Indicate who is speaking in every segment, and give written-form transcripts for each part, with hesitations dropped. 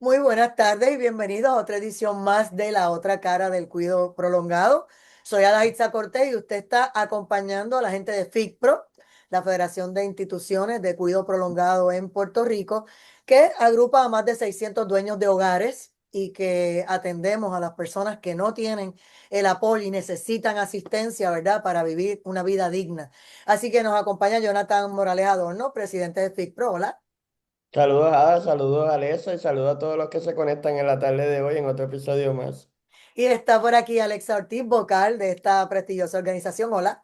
Speaker 1: Muy buenas tardes y bienvenidos a otra edición más de La Otra Cara del Cuido Prolongado. Soy Adaitza Cortés y usted está acompañando a la gente de FICPRO, la Federación de Instituciones de Cuido Prolongado en Puerto Rico, que agrupa a más de 600 dueños de hogares y que atendemos a las personas que no tienen el apoyo y necesitan asistencia, ¿verdad?, para vivir una vida digna. Así que nos acompaña Jonathan Morales Adorno, presidente de FICPRO. Hola.
Speaker 2: Saludos a Ada, saludos a Alessa y saludos a todos los que se conectan en la tarde de hoy en otro episodio más.
Speaker 1: Y está por aquí Alexa Ortiz, vocal de esta prestigiosa organización. Hola.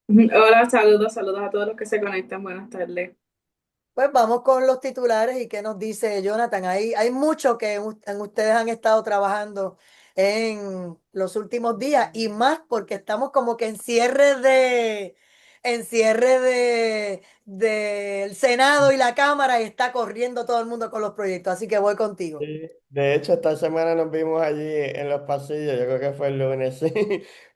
Speaker 3: Hola, saludos a todos los que se conectan. Buenas tardes.
Speaker 1: Pues vamos con los titulares y qué nos dice Jonathan. Hay mucho que ustedes han estado trabajando en los últimos días y más porque estamos como que en cierre del Senado y la Cámara y está corriendo todo el mundo con los proyectos. Así que voy contigo.
Speaker 2: Sí, de hecho, esta semana nos vimos allí en los pasillos, yo creo que fue el lunes, sí.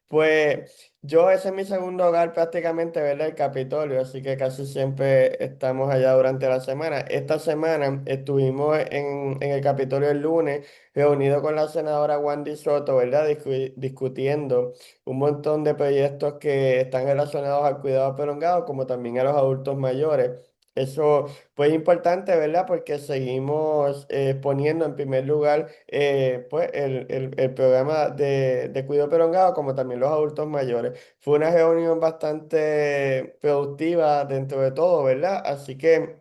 Speaker 2: Pues yo, ese es mi segundo hogar prácticamente, ¿verdad? El Capitolio, así que casi siempre estamos allá durante la semana. Esta semana estuvimos en el Capitolio el lunes, reunido con la senadora Wendy Soto, ¿verdad? Discutiendo un montón de proyectos que están relacionados al cuidado prolongado, como también a los adultos mayores. Eso pues importante, ¿verdad? Porque seguimos poniendo en primer lugar pues el programa de cuidado prolongado como también los adultos mayores. Fue una reunión bastante productiva dentro de todo, ¿verdad? Así que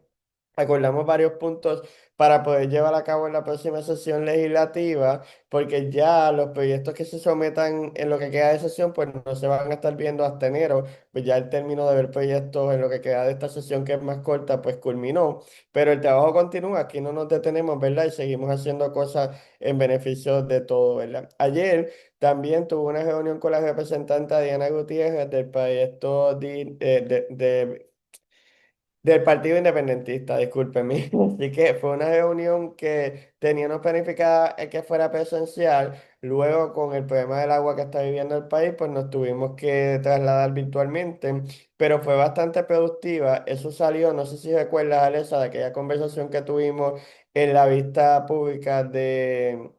Speaker 2: acordamos varios puntos para poder llevar a cabo en la próxima sesión legislativa, porque ya los proyectos que se sometan en lo que queda de sesión, pues no se van a estar viendo hasta enero, pues ya el término de ver proyectos en lo que queda de esta sesión que es más corta, pues culminó, pero el trabajo continúa, aquí no nos detenemos, ¿verdad? Y seguimos haciendo cosas en beneficio de todo, ¿verdad? Ayer también tuve una reunión con la representante Diana Gutiérrez del proyecto del Partido Independentista, discúlpeme. Así que fue una reunión que teníamos planificada que fuera presencial. Luego, con el problema del agua que está viviendo el país, pues nos tuvimos que trasladar virtualmente, pero fue bastante productiva. Eso salió, no sé si recuerdas, Alexa, de aquella conversación que tuvimos en la vista pública de...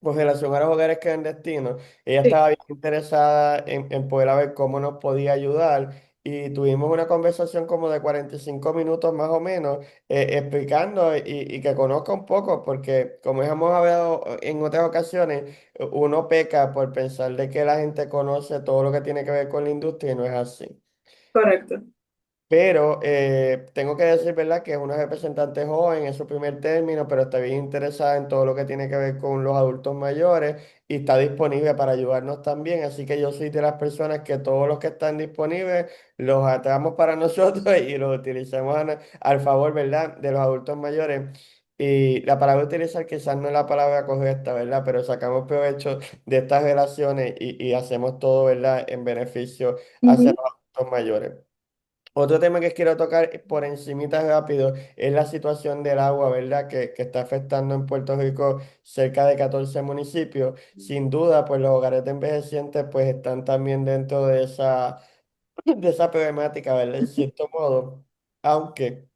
Speaker 2: Con relación a los hogares clandestinos, ella
Speaker 3: Sí,
Speaker 2: estaba bien interesada en poder ver cómo nos podía ayudar y tuvimos una conversación como de 45 minutos más o menos, explicando y que conozca un poco, porque como hemos hablado en otras ocasiones, uno peca por pensar de que la gente conoce todo lo que tiene que ver con la industria y no es así.
Speaker 3: correcto.
Speaker 2: Pero tengo que decir, ¿verdad?, que es una representante joven en su primer término, pero está bien interesada en todo lo que tiene que ver con los adultos mayores y está disponible para ayudarnos también. Así que yo soy de las personas que todos los que están disponibles los atramos para nosotros y los utilizamos al favor, ¿verdad?, de los adultos mayores. Y la palabra utilizar quizás no es la palabra correcta, ¿verdad? Pero sacamos provecho de estas relaciones y hacemos todo, ¿verdad?, en beneficio hacia
Speaker 3: Ujú.
Speaker 2: los adultos mayores. Otro tema que quiero tocar por encimita rápido es la situación del agua, ¿verdad? Que está afectando en Puerto Rico cerca de 14 municipios. Sin duda, pues los hogares de envejecientes pues están también dentro de de esa problemática, ¿verdad? En cierto modo, aunque...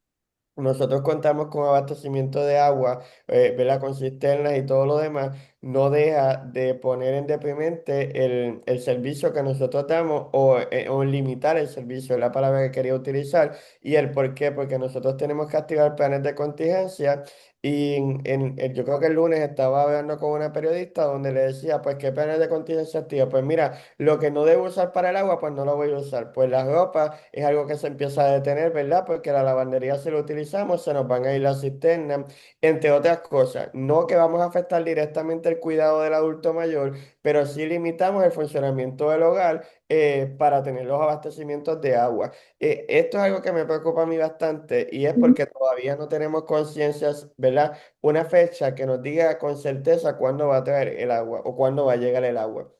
Speaker 2: Nosotros contamos con abastecimiento de agua, ¿verdad? Con cisternas y todo lo demás, no deja de poner en deprimente el servicio que nosotros damos o limitar el servicio, es la palabra que quería utilizar. ¿Y el por qué? Porque nosotros tenemos que activar planes de contingencia y yo creo que el lunes estaba hablando con una periodista donde le decía, pues, ¿qué planes de contingencia activa? Pues mira, lo que no debo usar para el agua, pues no lo voy a usar. Pues la ropa es algo que se empieza a detener, ¿verdad? Porque la lavandería si lo utilizamos, se nos van a ir las cisternas, entre otras cosas. No que vamos a afectar directamente el cuidado del adulto mayor, pero sí limitamos el funcionamiento del hogar para tener los abastecimientos de agua. Esto es algo que me preocupa a mí bastante y es
Speaker 3: Ujú.
Speaker 2: porque todavía no tenemos conciencias, ¿verdad? Una fecha que nos diga con certeza cuándo va a traer el agua o cuándo va a llegar el agua.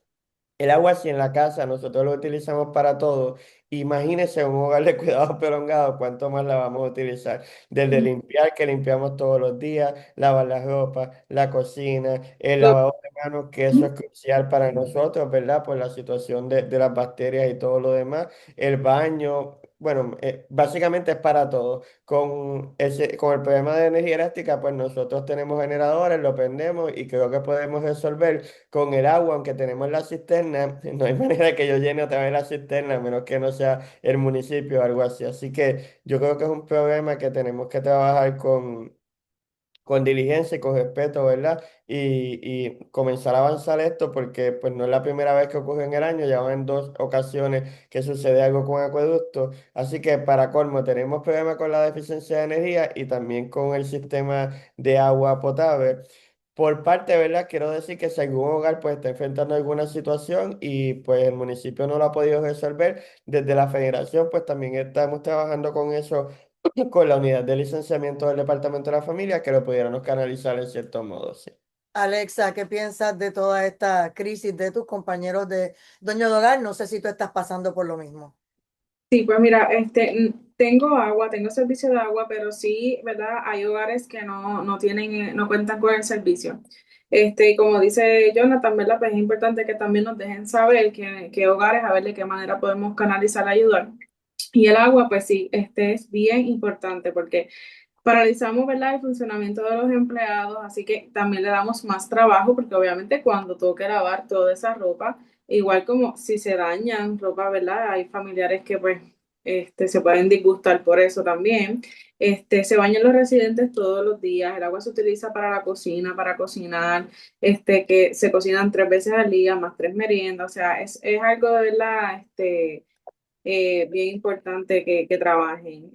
Speaker 2: El agua, si en la casa nosotros lo utilizamos para todo, imagínese un hogar de cuidado prolongado, cuánto más la vamos a utilizar. Desde limpiar, que limpiamos todos los días, lavar la ropa, la cocina, el
Speaker 3: Lo-
Speaker 2: lavado de manos, que eso es crucial para nosotros, ¿verdad? Por la situación de las bacterias y todo lo demás. El baño, bueno, básicamente es para todo. Con el problema de energía eléctrica, pues nosotros tenemos generadores, lo prendemos y creo que podemos resolver con el agua, aunque tenemos la cisterna, no hay manera que yo llene otra vez la cisterna, a menos que no sea el municipio o algo así. Así que yo creo que es un problema que tenemos que trabajar con diligencia y con respeto, ¿verdad? Y comenzar a avanzar esto porque pues no es la primera vez que ocurre en el año, ya van dos ocasiones que sucede algo con acueducto, así que para colmo tenemos problemas con la deficiencia de energía y también con el sistema de agua potable. Por parte, ¿verdad? Quiero decir que si algún hogar pues está enfrentando alguna situación y pues el municipio no lo ha podido resolver, desde la federación pues también estamos trabajando con eso, con la unidad de licenciamiento del Departamento de la Familia, que lo pudiéramos canalizar en cierto modo, sí.
Speaker 1: Alexa, ¿qué piensas de toda esta crisis de tus compañeros de dueño de hogar? No sé si tú estás pasando por lo mismo.
Speaker 3: Sí, pues mira, tengo agua, tengo servicio de agua, pero sí, ¿verdad? Hay hogares que no tienen, no cuentan con el servicio. Y como dice Jonathan, ¿verdad? Pues es importante que también nos dejen saber qué hogares, a ver de qué manera podemos canalizar la ayuda. Y el agua, pues sí, es bien importante porque paralizamos, ¿verdad? El funcionamiento de los empleados, así que también le damos más trabajo porque obviamente cuando toque lavar toda esa ropa, igual como si se dañan ropa, ¿verdad? Hay familiares que pues se pueden disgustar por eso también. Se bañan los residentes todos los días, el agua se utiliza para la cocina, para cocinar, que se cocinan 3 veces al día, más 3 meriendas, o sea, es algo de verdad, bien importante que trabajen.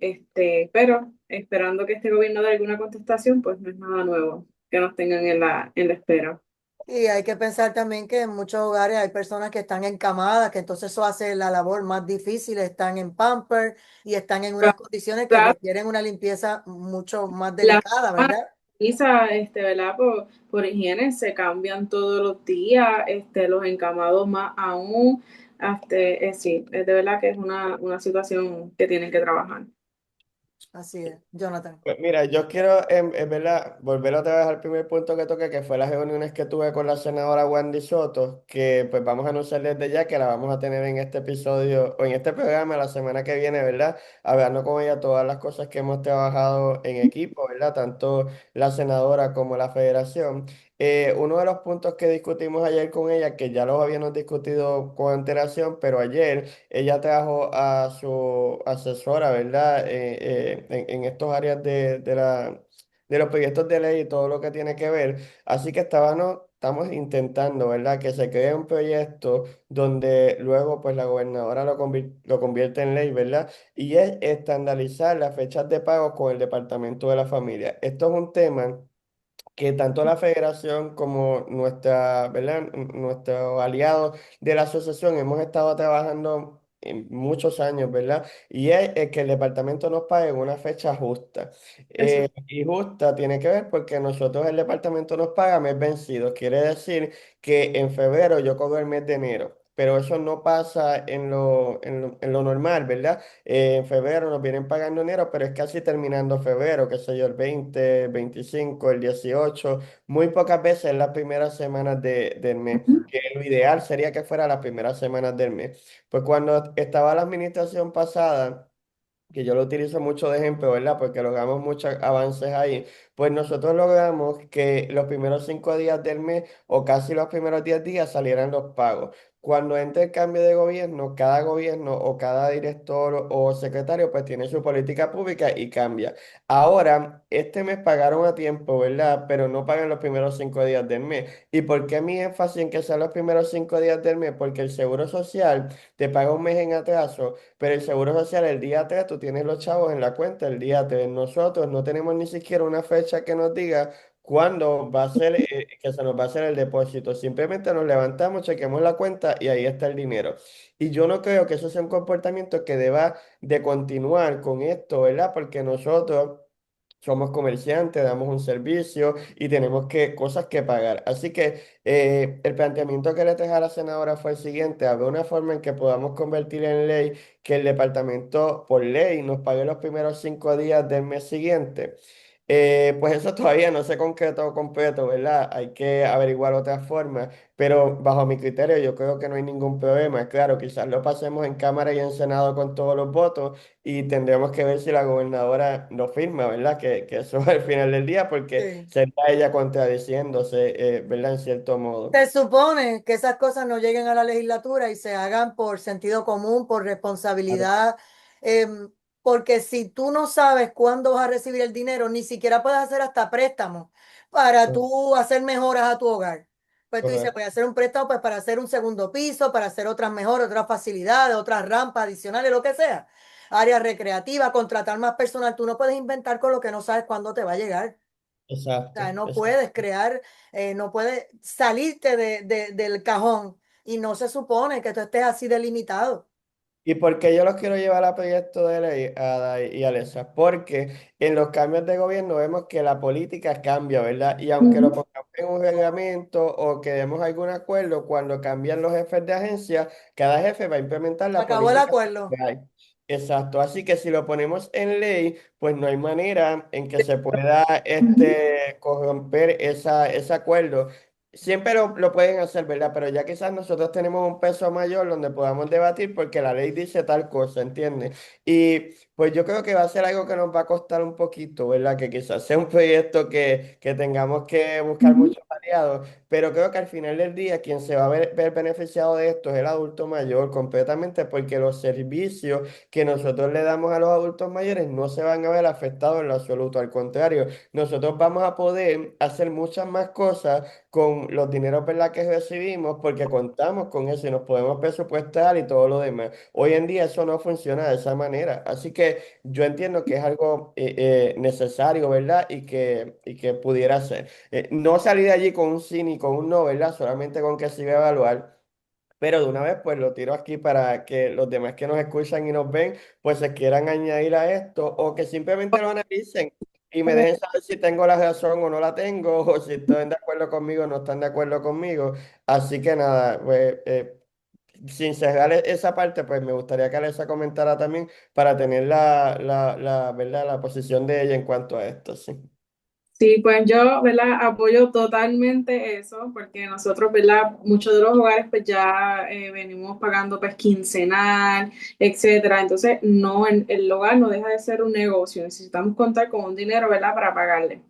Speaker 3: Pero esperando que este gobierno dé alguna contestación, pues no es nada nuevo que nos tengan en la espera.
Speaker 1: Y hay que pensar también que en muchos hogares hay personas que están encamadas, que entonces eso hace la labor más difícil, están en pamper y están en unas condiciones que
Speaker 3: Claro,
Speaker 1: requieren una limpieza mucho más
Speaker 3: las
Speaker 1: delicada,
Speaker 3: sábanas,
Speaker 1: ¿verdad?
Speaker 3: ¿verdad? Por higiene se cambian todos los días, los encamados más aún. Sí, es de verdad que es una situación que tienen que trabajar.
Speaker 1: Así es, Jonathan.
Speaker 2: Pues mira, yo quiero, en verdad, volver otra vez al primer punto que toqué, que fue las reuniones que tuve con la senadora Wendy Soto, que pues vamos a anunciar desde ya que la vamos a tener en este episodio o en este programa la semana que viene, ¿verdad? Hablando con ella todas las cosas que hemos trabajado en equipo, ¿verdad? Tanto la senadora como la federación. Uno de los puntos que discutimos ayer con ella, que ya lo habíamos discutido con antelación, pero ayer ella trajo a su asesora, ¿verdad? En estos áreas de los proyectos de ley y todo lo que tiene que ver. Así que estamos intentando, ¿verdad? Que se cree un proyecto donde luego pues la gobernadora lo convierte en ley, ¿verdad? Y es estandarizar las fechas de pago con el Departamento de la Familia. Esto es un tema que tanto la federación como nuestra, ¿verdad? Nuestros aliados de la asociación hemos estado trabajando en muchos años, ¿verdad? Y es que el departamento nos pague en una fecha justa.
Speaker 3: Eso.
Speaker 2: Y justa tiene que ver porque nosotros el departamento nos paga mes vencido. Quiere decir que en febrero yo cobro el mes de enero. Pero eso no pasa en lo normal, ¿verdad? En febrero nos vienen pagando enero, pero es casi terminando febrero, qué sé yo, el 20, 25, el 18, muy pocas veces en las primeras semanas del mes,
Speaker 3: Ujú.
Speaker 2: que lo ideal sería que fuera las primeras semanas del mes. Pues cuando estaba la administración pasada, que yo lo utilizo mucho de ejemplo, ¿verdad? Porque logramos muchos avances ahí, pues nosotros logramos que los primeros 5 días del mes o casi los primeros 10 días salieran los pagos. Cuando entra el cambio de gobierno o cada director o secretario pues tiene su política pública y cambia. Ahora, este mes pagaron a tiempo, ¿verdad? Pero no pagan los primeros 5 días del mes. ¿Y por qué mi énfasis en que sean los primeros 5 días del mes? Porque el Seguro Social te paga un mes en atraso, pero el Seguro Social el día 3 tú tienes los chavos en la cuenta el día 3. Nosotros no tenemos ni siquiera una fecha que nos diga cuándo va a ser, que se nos va a hacer el depósito. Simplemente nos levantamos, chequeamos la cuenta y ahí está el dinero. Y yo no creo que eso sea un comportamiento que deba de continuar con esto, ¿verdad? Porque nosotros somos comerciantes, damos un servicio y tenemos cosas que pagar. Así que el planteamiento que le traje a la senadora fue el siguiente: habrá una forma en que podamos convertir en ley que el departamento por ley nos pague los primeros 5 días del mes siguiente. Pues eso todavía no se concretó completo, ¿verdad? Hay que averiguar otras formas, pero bajo mi criterio yo creo que no hay ningún problema. Claro, quizás lo pasemos en Cámara y en Senado con todos los votos y tendremos que ver si la gobernadora lo firma, ¿verdad? Que eso al final del día, porque
Speaker 1: Sí.
Speaker 2: sería ella contradiciéndose, ¿verdad? En cierto modo.
Speaker 1: Se supone que esas cosas no lleguen a la legislatura y se hagan por sentido común, por
Speaker 2: Claro,
Speaker 1: responsabilidad, em, porque si tú no sabes cuándo vas a recibir el dinero, ni siquiera puedes hacer hasta préstamos para tú hacer mejoras a tu hogar. Pues tú dices,
Speaker 2: correcto.
Speaker 1: voy a hacer un préstamo pues, para hacer un segundo piso, para hacer otras mejoras, otras facilidades, otras rampas adicionales, lo que sea. Áreas recreativas, contratar más personal. Tú no puedes inventar con lo que no sabes cuándo te va a llegar. O sea,
Speaker 2: Exacto,
Speaker 1: no
Speaker 2: exacto.
Speaker 1: puedes crear, no puedes salirte del cajón y no se supone que tú estés así delimitado.
Speaker 2: ¿Y por qué yo los quiero llevar a proyecto de ley, Ada y Alexa? Porque en los cambios de gobierno vemos que la política cambia, ¿verdad? Y aunque lo
Speaker 3: Ujú.
Speaker 2: pongamos en un reglamento o que demos algún acuerdo, cuando cambian los jefes de agencia, cada jefe va a implementar
Speaker 1: Se
Speaker 2: la
Speaker 1: acabó el
Speaker 2: política
Speaker 1: acuerdo.
Speaker 2: que hay. Exacto. Así que si lo ponemos en ley, pues no hay manera en que se pueda
Speaker 3: Ujú.
Speaker 2: corromper ese acuerdo. Siempre lo pueden hacer, ¿verdad? Pero ya quizás nosotros tenemos un peso mayor donde podamos debatir porque la ley dice tal cosa, ¿entiendes? Y pues yo creo que va a ser algo que nos va a costar un poquito, ¿verdad? Que quizás sea un proyecto que tengamos que buscar
Speaker 3: Ujú.
Speaker 2: muchos aliados, pero creo que al final del día quien se va a ver beneficiado de esto es el adulto mayor completamente porque los servicios que nosotros le damos a los adultos mayores no se van a ver afectados en lo absoluto, al contrario, nosotros vamos a poder hacer muchas más cosas con los dineros, ¿verdad? Que recibimos porque contamos con eso y nos podemos presupuestar y todo lo demás. Hoy en día eso no funciona de esa manera. Así que yo entiendo que es algo necesario, ¿verdad? Y que pudiera ser. No salir de allí con un sí ni con un no, ¿verdad? Solamente con que se iba a evaluar. Pero de una vez, pues lo tiro aquí para que los demás que nos escuchan y nos ven, pues se quieran añadir a esto o que simplemente lo analicen y me dejen saber si tengo la razón o no la tengo, o si están de acuerdo conmigo o no están de acuerdo conmigo. Así que nada, pues sin cerrar esa parte, pues me gustaría que Alexa comentara también para tener ¿verdad? La posición de ella en cuanto a esto, sí.
Speaker 3: Sí, pues yo, ¿verdad? Apoyo totalmente eso, porque nosotros, ¿verdad? Muchos de los hogares pues ya venimos pagando pues quincenal, etcétera. Entonces, no, el hogar no deja de ser un negocio. Necesitamos contar con un dinero, ¿verdad? Para pagarle.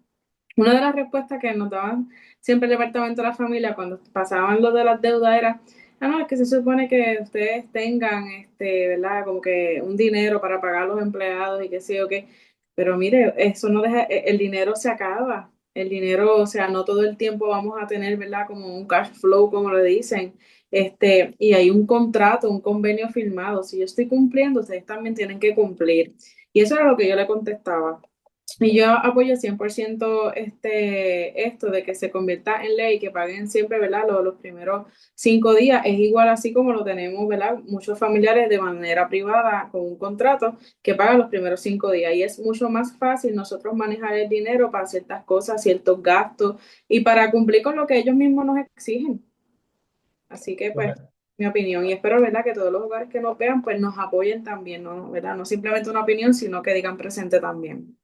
Speaker 3: Una de las respuestas que nos daban siempre el departamento de la familia cuando pasaban lo de las deudas era, ah, no, es que se supone que ustedes tengan, ¿verdad? Como que un dinero para pagar a los empleados y qué sé yo qué. Pero mire, eso no deja, el dinero se acaba. El dinero, o sea, no todo el tiempo vamos a tener, ¿verdad? Como un cash flow, como lo dicen. Y hay un contrato, un convenio firmado. Si yo estoy cumpliendo, ustedes también tienen que cumplir. Y eso era lo que yo le contestaba. Y yo apoyo 100% esto de que se convierta en ley, que paguen siempre, ¿verdad? Los primeros 5 días es igual así como lo tenemos, ¿verdad? Muchos familiares de manera privada con un contrato que pagan los primeros 5 días y es mucho más fácil nosotros manejar el dinero para ciertas cosas, ciertos gastos y para cumplir con lo que ellos mismos nos exigen. Así que, pues, mi opinión y espero, ¿verdad? Que todos los hogares que nos vean, pues, nos apoyen también, ¿no? ¿Verdad? No simplemente una opinión, sino que digan presente también.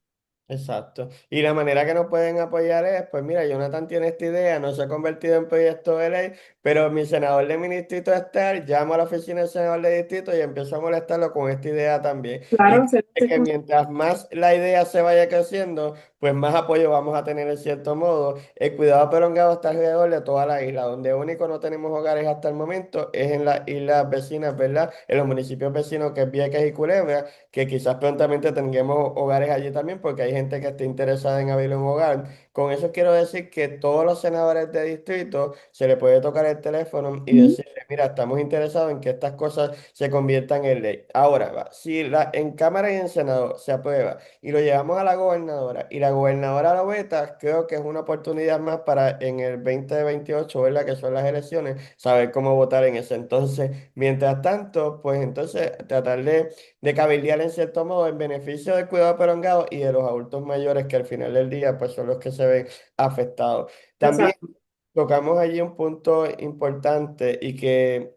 Speaker 2: Exacto. Y la manera que nos pueden apoyar es, pues mira, Jonathan tiene esta idea, no se ha convertido en proyecto de ley, pero mi senador de mi distrito está, llamo a la oficina del senador de distrito y empiezo a molestarlo con esta idea también. Y
Speaker 3: Claro,
Speaker 2: creo que mientras más la idea se vaya creciendo, pues más apoyo vamos a tener en cierto modo. El cuidado prolongado está alrededor de toda la isla, donde único no tenemos hogares hasta el momento es en las islas vecinas, ¿verdad? En los municipios vecinos que es Vieques y Culebra, que quizás prontamente tengamos hogares allí también, porque hay gente que esté interesada en abrir un hogar. Con eso quiero decir que todos los senadores de distrito se le puede tocar el teléfono y
Speaker 3: Ujú.
Speaker 2: decirle, mira, estamos interesados en que estas cosas se conviertan en ley. Ahora, si en Cámara y en Senado se aprueba y lo llevamos a la gobernadora y la gobernadora lo veta, creo que es una oportunidad más para en el 2028, ¿verdad? Que son las elecciones, saber cómo votar en ese. Entonces, mientras tanto, pues entonces tratar de cabildear en cierto modo en beneficio del cuidado prolongado y de los adultos mayores que al final del día pues son los que se ven afectados. También
Speaker 3: Exacto.
Speaker 2: tocamos allí un punto importante y que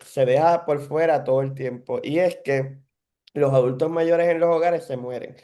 Speaker 2: se deja por fuera todo el tiempo y es que los adultos mayores en los hogares se mueren.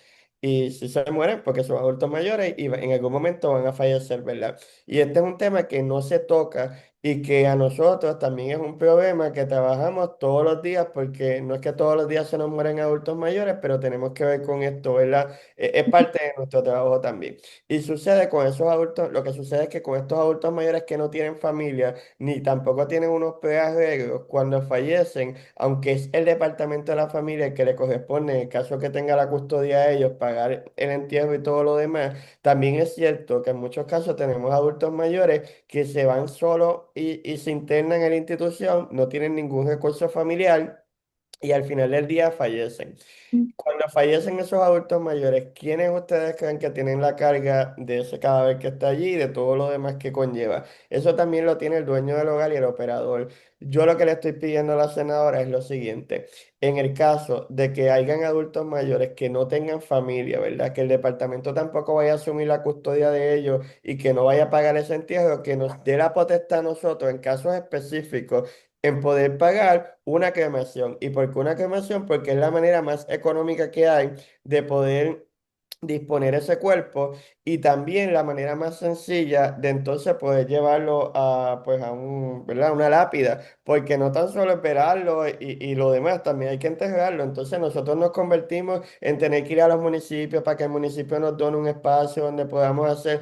Speaker 2: y si se mueren porque son adultos mayores y en algún momento van a fallecer, ¿verdad? Y este es un tema que no se toca y que a nosotros también es un problema que trabajamos todos los días porque no es que todos los días se nos mueren adultos mayores, pero tenemos que ver con esto, ¿verdad? Es parte de nuestro trabajo también. Y sucede con esos adultos, lo que sucede es que con estos adultos mayores que no tienen familia, ni tampoco tienen unos arreglos, cuando fallecen, aunque es el departamento de la familia el que le corresponde, en el caso que tenga la custodia de ellos, pagar el entierro y todo lo demás, también es cierto que en muchos casos tenemos adultos mayores que se van solos y se internan en la institución, no tienen ningún recurso familiar y al final del día fallecen. Cuando fallecen esos adultos mayores, ¿quiénes ustedes creen que tienen la carga de ese cadáver que está allí y de todo lo demás que conlleva? Eso también lo tiene el dueño del hogar y el operador. Yo lo que le estoy pidiendo a la senadora es lo siguiente. En el caso de que hayan adultos mayores que no tengan familia, ¿verdad? Que el departamento tampoco vaya a asumir la custodia de ellos y que no vaya a pagar ese entierro, que nos dé la potestad a nosotros en casos específicos en poder pagar una cremación. ¿Y por qué una cremación? Porque es la manera más económica que hay de poder disponer ese cuerpo y también la manera más sencilla de entonces poder llevarlo a, pues a un, ¿verdad? Una lápida, porque no tan solo esperarlo y lo demás, también hay que enterrarlo. Entonces nosotros nos convertimos en tener que ir a los municipios para que el municipio nos done un espacio donde podamos hacer.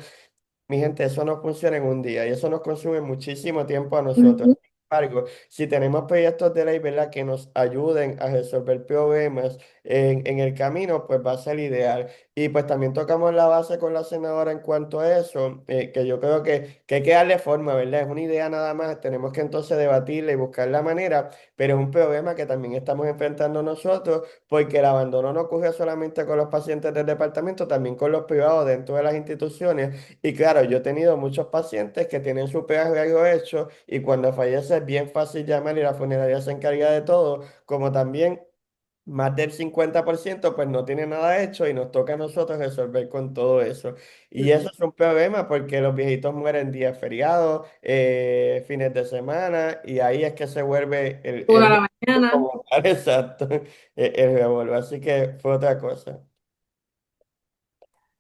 Speaker 2: Mi gente, eso no funciona en un día y eso nos consume muchísimo tiempo a nosotros.
Speaker 3: Ujú,
Speaker 2: Sin embargo, si tenemos proyectos de ley, ¿verdad?, que nos ayuden a resolver problemas en el camino, pues va a ser ideal. Y pues también tocamos la base con la senadora en cuanto a eso, que yo creo que hay que darle forma, ¿verdad? Es una idea nada más, tenemos que entonces debatirla y buscar la manera, pero es un problema que también estamos enfrentando nosotros, porque el abandono no ocurre solamente con los pacientes del departamento, también con los privados dentro de las instituciones. Y claro, yo he tenido muchos pacientes que tienen su algo hecho y cuando fallece es bien fácil llamar y la funeraria se encarga de todo, como también más del 50% pues no tiene nada hecho y nos toca a nosotros resolver con todo eso. Y eso
Speaker 1: ujú.
Speaker 2: es un problema porque los viejitos mueren días feriados, fines de semana y ahí es que se vuelve
Speaker 3: una a
Speaker 2: el
Speaker 3: la mañana.
Speaker 2: como tal, exacto, el revolver. Así que fue otra cosa.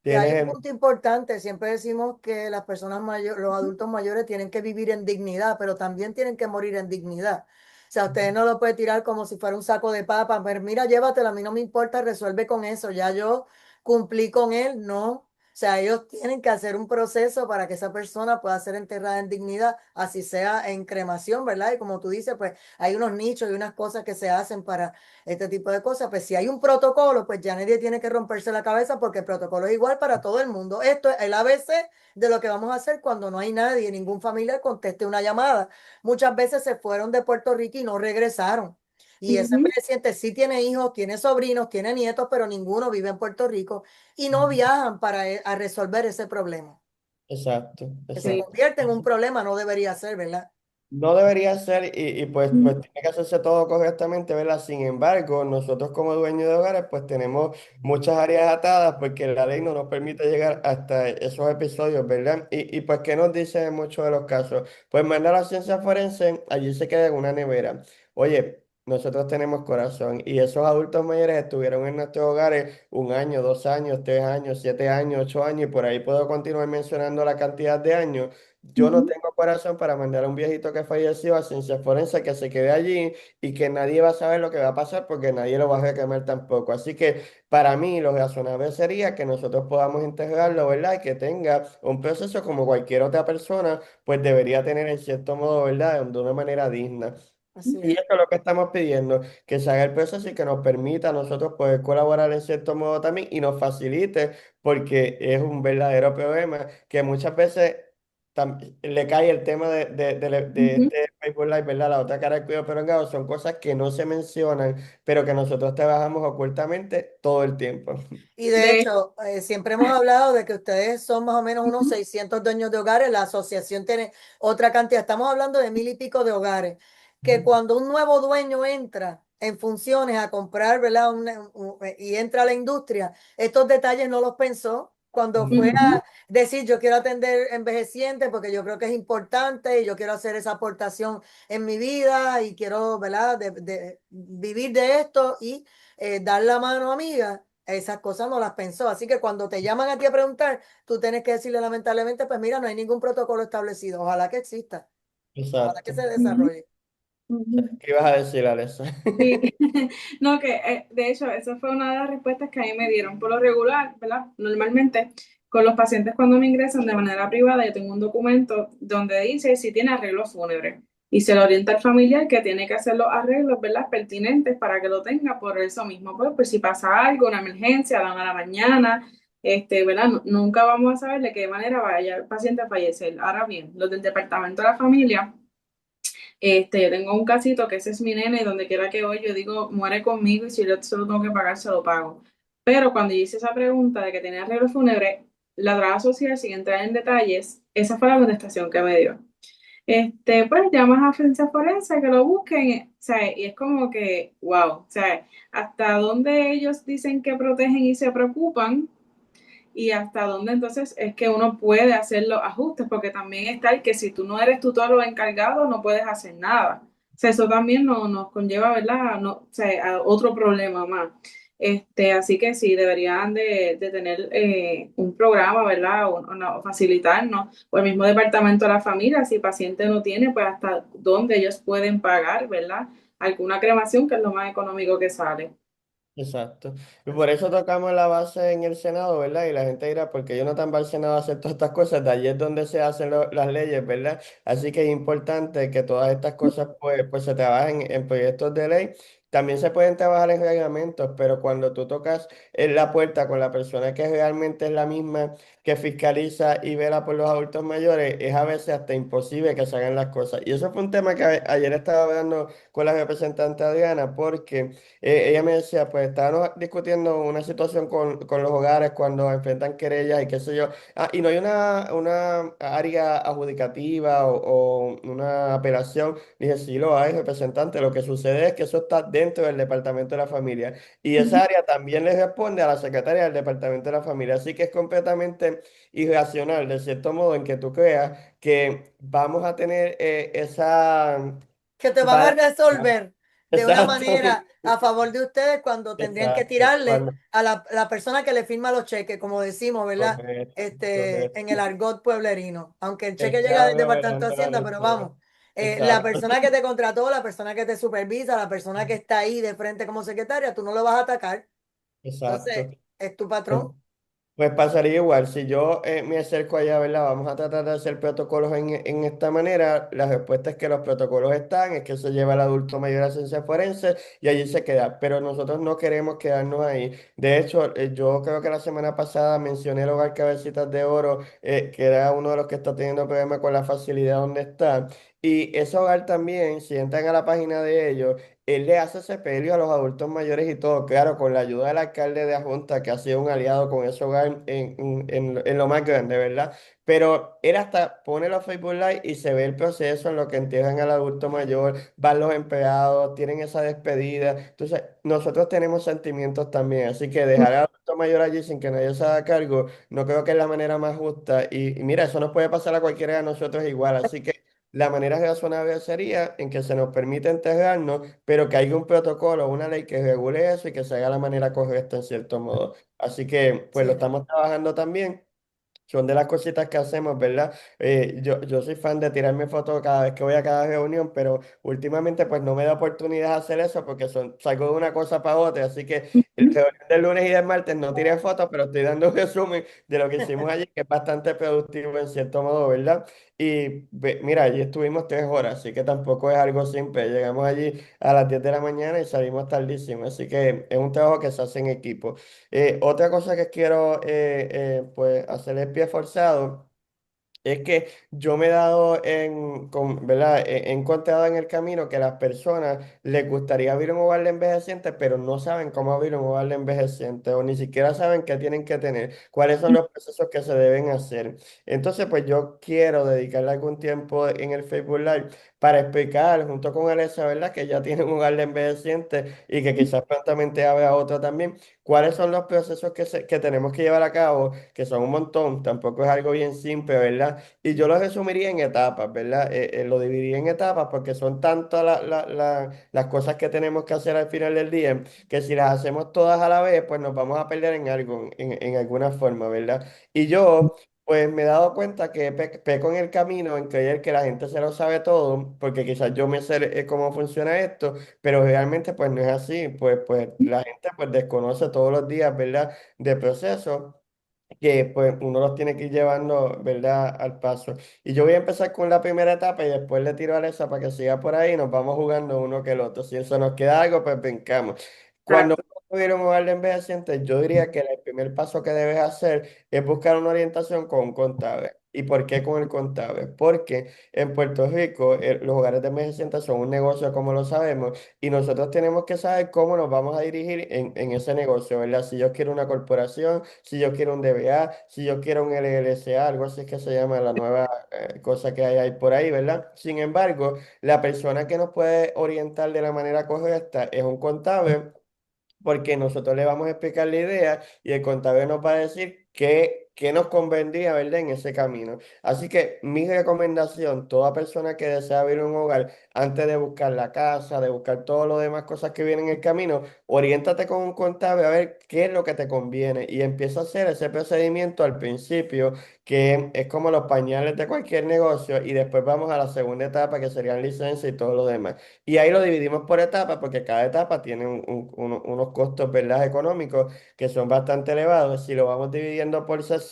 Speaker 1: Y hay
Speaker 2: Tienes
Speaker 1: un
Speaker 2: el...
Speaker 1: punto importante, siempre decimos que las personas mayores, los adultos mayores tienen que vivir en dignidad, pero también tienen que morir en dignidad. O sea, usted no lo puede tirar como si fuera un saco de papas, pero mira, llévatelo, a mí no me importa, resuelve con eso, ya yo cumplí con él, no. O sea, ellos tienen que hacer un proceso para que esa persona pueda ser enterrada en dignidad, así sea en cremación, ¿verdad? Y como tú dices, pues hay unos nichos y unas cosas que se hacen para este tipo de cosas, pues si hay un protocolo, pues ya nadie tiene que romperse la cabeza porque el protocolo es igual para todo el mundo. Esto es el ABC de lo que vamos a hacer cuando no hay nadie, ningún familiar conteste una llamada. Muchas veces se fueron de Puerto Rico y no regresaron. Y ese
Speaker 3: Ujú,
Speaker 1: paciente sí tiene hijos, tiene sobrinos, tiene nietos, pero ninguno vive en Puerto Rico y no viajan para a resolver ese problema.
Speaker 2: Exacto,
Speaker 1: Que se
Speaker 3: sí.
Speaker 2: exacto.
Speaker 1: convierte en un problema, no debería ser, ¿verdad?
Speaker 2: No debería ser y pues
Speaker 3: Ujú,
Speaker 2: tiene que hacerse todo correctamente, ¿verdad? Sin embargo, nosotros como dueños de hogares pues tenemos muchas áreas atadas porque la ley no nos permite llegar hasta esos episodios, ¿verdad? Y pues, ¿qué nos dice en muchos de los casos? Pues manda a la ciencia forense, allí se queda en una nevera. Oye, nosotros tenemos corazón y esos adultos mayores estuvieron en nuestros hogares 1 año, 2 años, 3 años, 7 años, 8 años y por ahí puedo continuar mencionando la cantidad de años. Yo no
Speaker 3: ujú,
Speaker 2: tengo corazón para mandar a un viejito que falleció a ciencia forense que se quede allí y que nadie va a saber lo que va a pasar porque nadie lo va a reclamar tampoco. Así que para mí lo razonable sería que nosotros podamos integrarlo, ¿verdad? Y que tenga un proceso como cualquier otra persona, pues debería tener en cierto modo, ¿verdad? De una manera digna.
Speaker 1: Así
Speaker 2: Y
Speaker 1: es.
Speaker 2: eso es lo que estamos pidiendo, que se haga el proceso y que nos permita a nosotros poder colaborar en cierto modo también y nos facilite, porque es un verdadero problema que muchas veces le cae el tema de
Speaker 3: ujú.
Speaker 2: este Facebook Live, ¿verdad? La otra cara del cuidado prolongado, son cosas que no se mencionan, pero que nosotros trabajamos ocultamente todo el tiempo.
Speaker 1: Y de
Speaker 3: De,
Speaker 1: hecho, siempre hemos hablado de que ustedes son más o menos unos
Speaker 3: ujú,
Speaker 1: 600 dueños de hogares, la asociación tiene otra cantidad, estamos hablando de 1.000 y pico de hogares, que cuando un nuevo dueño entra en funciones a comprar, ¿verdad? Y entra a la industria, estos detalles no los pensó. Cuando fue
Speaker 3: ujú,
Speaker 1: a decir, yo quiero atender envejecientes porque yo creo que es importante y yo quiero hacer esa aportación en mi vida y quiero, ¿verdad?, de vivir de esto y dar la mano amiga esas cosas no las pensó. Así que cuando te llaman a ti a preguntar, tú tienes que decirle lamentablemente, pues mira, no hay ningún protocolo establecido. Ojalá que exista, ojalá que
Speaker 2: Exacto.
Speaker 1: se
Speaker 3: Ujú,
Speaker 1: desarrolle.
Speaker 3: ujú.
Speaker 2: ¿Qué ibas a decir, Alexa?
Speaker 3: Sí, no, que de hecho, esa fue una de las respuestas que a mí me dieron. Por lo regular, ¿verdad? Normalmente, con los pacientes cuando me ingresan de manera privada, yo tengo un documento donde dice si tiene arreglo fúnebre y se le orienta al familiar que tiene que hacer los arreglos, ¿verdad? Pertinentes para que lo tenga por eso mismo. Pues si pasa algo, una emergencia, dan a la mañana, ¿verdad? Nunca vamos a saber de qué manera vaya el paciente a fallecer. Ahora bien, los del departamento de la familia. Yo tengo un casito que ese es mi nene y donde quiera que voy, yo digo, muere conmigo y si yo se lo tengo que pagar, se lo pago. Pero cuando yo hice esa pregunta de que tenía arreglo fúnebre, la trabajadora social, sin entrar en detalles, esa fue la contestación que me dio. Pues llamas a Ciencia Forense que lo busquen, o sea, y es como que, wow, o sea, hasta dónde ellos dicen que protegen y se preocupan y hasta dónde entonces es que uno puede hacer los ajustes, porque también está el que si tú no eres tutor o encargado, no puedes hacer nada. O sea, eso también nos conlleva, ¿verdad? No, o sea, a otro problema más. Así que sí, deberían de tener un programa, ¿verdad? O facilitarnos, o el mismo departamento de la familia, si el paciente no tiene, pues hasta dónde ellos pueden pagar, ¿verdad? Alguna cremación, que es lo más económico que sale.
Speaker 2: Exacto. Y por eso tocamos la base en el Senado, ¿verdad? Y la gente dirá, porque Jonathan va al Senado a hacer todas estas cosas, de allí es donde se hacen las leyes, ¿verdad? Así que es importante que todas estas cosas pues se trabajen en proyectos de ley. También se pueden trabajar en reglamentos, pero cuando tú tocas en la puerta con la persona que realmente es la misma que fiscaliza y vela por los adultos mayores, es a veces hasta imposible que se hagan las cosas. Y eso fue un tema que ayer estaba hablando con la representante Adriana, porque ella me decía, pues estábamos discutiendo una situación con los hogares cuando enfrentan querellas y qué sé yo. Ah, y no hay una área adjudicativa o una apelación. Dije, sí lo hay, representante. Lo que sucede es que eso está dentro del departamento de la familia. Y esa área también le responde a la secretaria del departamento de la familia. Así que es completamente irracional, de cierto modo, en que tú creas que vamos a tener esa
Speaker 1: Que te van a
Speaker 2: balanza.
Speaker 1: resolver de una
Speaker 2: Exacto.
Speaker 1: manera a favor de ustedes cuando tendrían que
Speaker 2: Exacto.
Speaker 1: tirarle a la persona que le firma los cheques, como decimos, ¿verdad?
Speaker 2: Correcto,
Speaker 1: En
Speaker 2: correcto.
Speaker 1: el argot pueblerino. Aunque el cheque llega del
Speaker 2: Estaba
Speaker 1: Departamento de
Speaker 2: velando la
Speaker 1: Hacienda, pero
Speaker 2: lectura.
Speaker 1: vamos, la
Speaker 2: Exacto,
Speaker 1: persona que te contrató, la persona que te supervisa, la persona que está ahí de frente como secretaria, tú no lo vas a atacar.
Speaker 2: exacto.
Speaker 1: Entonces, es tu patrón.
Speaker 2: Pues pasaría igual, si yo me acerco allá, ¿verdad? Vamos a tratar de hacer protocolos en esta manera. La respuesta es que los protocolos están, es que se lleva al adulto mayor a ciencia forense y allí se queda. Pero nosotros no queremos quedarnos ahí. De hecho, yo creo que la semana pasada mencioné el Hogar Cabecitas de Oro, que era uno de los que está teniendo problemas con la facilidad donde está. Y ese hogar también, si entran a la página de ellos, él le hace sepelio a los adultos mayores y todo, claro, con la ayuda del alcalde de Ajunta, que ha sido un aliado con ese hogar en lo más grande, ¿verdad? Pero él hasta pone los Facebook Live y se ve el proceso en lo que entierran al adulto mayor, van los empleados, tienen esa despedida. Entonces, nosotros tenemos sentimientos también, así que dejar al adulto mayor allí sin que nadie se haga cargo, no creo que es la manera más justa. Y mira, eso nos puede pasar a cualquiera de nosotros igual, así que... La manera razonable sería en que se nos permita integrarnos, pero que haya un protocolo, una ley que regule eso y que se haga de la manera correcta en cierto modo. Así que, pues lo
Speaker 1: Sí.
Speaker 2: estamos trabajando también. Son de las cositas que hacemos, ¿verdad? Yo soy fan de tirarme fotos cada vez que voy a cada reunión, pero últimamente pues no me da oportunidad de hacer eso porque salgo de una cosa para otra. Así que el reunión del lunes y del martes no tiré fotos, pero estoy dando un resumen de lo que hicimos allí, que es bastante productivo en cierto modo, ¿verdad? Y mira, allí estuvimos 3 horas, así que tampoco es algo simple. Llegamos allí a las 10 de la mañana y salimos tardísimo, así que es un trabajo que se hace en equipo. Otra cosa que quiero pues hacer el pie forzado es que yo me he dado ¿verdad? He encontrado en el camino que las personas les gustaría vivir en un hogar de envejecientes, pero no saben cómo vivir en un hogar de envejecientes o ni siquiera saben qué tienen que tener, cuáles son los procesos que se deben hacer. Entonces, pues yo quiero dedicarle algún tiempo en el Facebook Live para explicar junto con Alexa, ¿verdad? Que ya tiene un hogar de envejecientes y que quizás prontamente habrá otro también. ¿Cuáles son los procesos que tenemos que llevar a cabo? Que son un montón, tampoco es algo bien simple, ¿verdad? ¿verdad? Y yo lo resumiría en etapas, ¿verdad? Lo dividiría en etapas porque son tantas las cosas que tenemos que hacer al final del día que si las hacemos todas a la vez, pues nos vamos a perder en algo, en alguna forma, ¿verdad? Y yo, pues me he dado cuenta que peco en el camino en creer que la gente se lo sabe todo, porque quizás yo me sé cómo funciona esto, pero realmente pues no es así, pues la gente pues desconoce todos los días, ¿verdad? De proceso que pues uno los tiene que ir llevando, ¿verdad? Al paso. Y yo voy a empezar con la primera etapa y después le tiro a Alexa para que siga por ahí y nos vamos jugando uno que el otro. Si eso nos queda algo, pues brincamos. Cuando
Speaker 3: Exacto.
Speaker 2: uno tuviera un hogar de envejecientes, yo diría que el primer paso que debes hacer es buscar una orientación con un contable. ¿Y por qué con el contable? Porque en Puerto Rico los hogares de envejecientes son un negocio, como lo sabemos, y nosotros tenemos que saber cómo nos vamos a dirigir en ese negocio, ¿verdad? Si yo quiero una corporación, si yo quiero un DBA, si yo quiero un LLCA, algo así es que se llama la nueva cosa que hay ahí por ahí, ¿verdad? Sin embargo, la persona que nos puede orientar de la manera correcta es un contable porque nosotros le vamos a explicar la idea y el contador nos va a decir qué nos convendría, ¿verdad? En ese camino. Así que mi recomendación, toda persona que desea abrir un hogar, antes de buscar la casa, de buscar todo lo demás cosas que vienen en el camino, oriéntate con un contable a ver qué es lo que te conviene y empieza a hacer ese procedimiento al principio, que es como los pañales de cualquier negocio, y después vamos a la segunda etapa, que serían licencia y todo lo demás. Y ahí lo dividimos por etapas porque cada etapa tiene unos costos, ¿verdad? Económicos que son bastante elevados. Si lo vamos dividiendo por sesiones,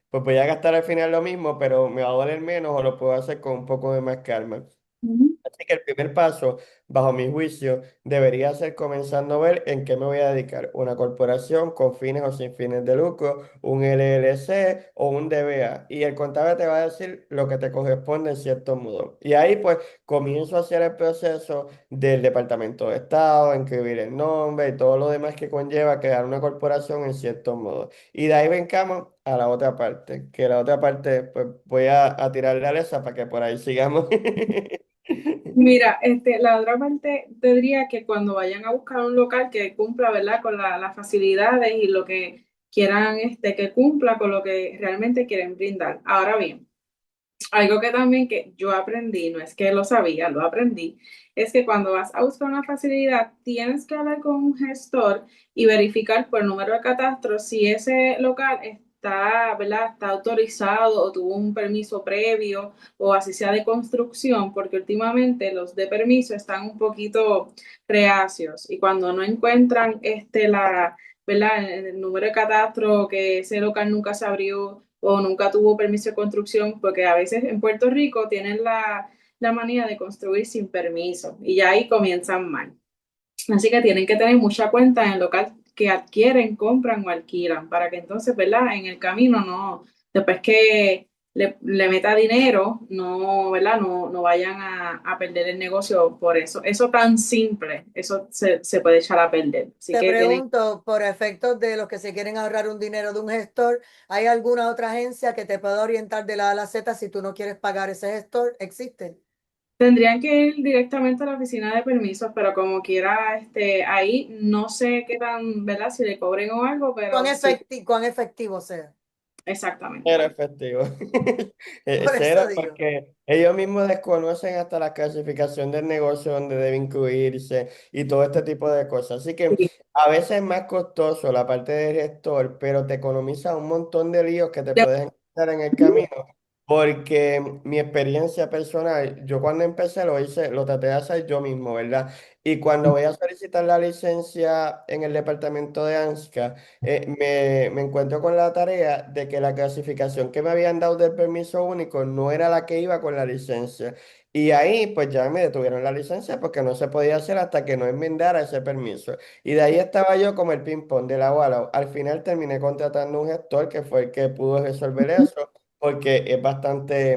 Speaker 2: pues voy a gastar al final lo mismo, pero me va a doler menos o lo puedo hacer con un poco de más calma.
Speaker 3: Ujú.
Speaker 2: Así que el primer paso, bajo mi juicio, debería ser comenzando a ver en qué me voy a dedicar. Una corporación con fines o sin fines de lucro, un LLC o un DBA. Y el contable te va a decir lo que te corresponde en cierto modo. Y ahí pues comienzo a hacer el proceso del Departamento de Estado, inscribir el nombre y todo lo demás que conlleva crear una corporación en cierto modo. Y de ahí vencamos a la otra parte, que la otra parte pues voy a tirarle a Alexa para que por ahí sigamos.
Speaker 3: Mira, la otra parte te diría que cuando vayan a buscar un local que cumpla, ¿verdad? Con las facilidades y lo que quieran, que cumpla con lo que realmente quieren brindar. Ahora bien, algo que también que yo aprendí, no es que lo sabía, lo aprendí, es que cuando vas a buscar una facilidad, tienes que hablar con un gestor y verificar por el número de catastro si ese local está, ¿verdad? Está autorizado o tuvo un permiso previo o así sea de construcción, porque últimamente los de permiso están un poquito reacios y cuando no encuentran ¿verdad? El número de catastro que ese local nunca se abrió o nunca tuvo permiso de construcción, porque a veces en Puerto Rico tienen la manía de construir sin permiso y ya ahí comienzan mal. Así que tienen que tener mucha cuenta en el local que adquieren, compran o alquilan, para que entonces, ¿verdad? En el camino no, después que le meta dinero, no, ¿verdad? No vayan a perder el negocio por eso. Eso tan simple, eso se puede echar a perder. Así
Speaker 1: Te
Speaker 3: que tienen.
Speaker 1: pregunto, por efectos de los que se quieren ahorrar un dinero de un gestor, ¿hay alguna otra agencia que te pueda orientar de la A a la Z si tú no quieres pagar ese gestor? ¿Existe?
Speaker 3: Tendrían que ir directamente a la oficina de permisos, pero como quiera, ahí no sé qué tan, ¿verdad? Si le cobren o algo, pero sí,
Speaker 1: Cuán efectivo sea?
Speaker 3: exactamente.
Speaker 2: Cero efectivo.
Speaker 1: Por
Speaker 2: Cero
Speaker 1: eso digo.
Speaker 2: porque ellos mismos desconocen hasta la clasificación del negocio donde debe incluirse y todo este tipo de cosas. Así que
Speaker 3: Sí.
Speaker 2: a veces es más costoso la parte del gestor, pero te economiza un montón de líos que te
Speaker 3: De-
Speaker 2: puedes encontrar en el camino. Porque mi experiencia personal, yo cuando empecé lo hice, lo traté de hacer yo mismo, ¿verdad? Y cuando voy a solicitar la licencia en el departamento de ANSCA, me encuentro con la tarea de que la clasificación que me habían dado del permiso único no era la que iba con la licencia. Y ahí pues ya me detuvieron la licencia porque no se podía hacer hasta que no enmendara ese permiso. Y de ahí estaba yo como el ping-pong de la bola. Al final terminé contratando un gestor que fue el que pudo resolver eso porque es bastante,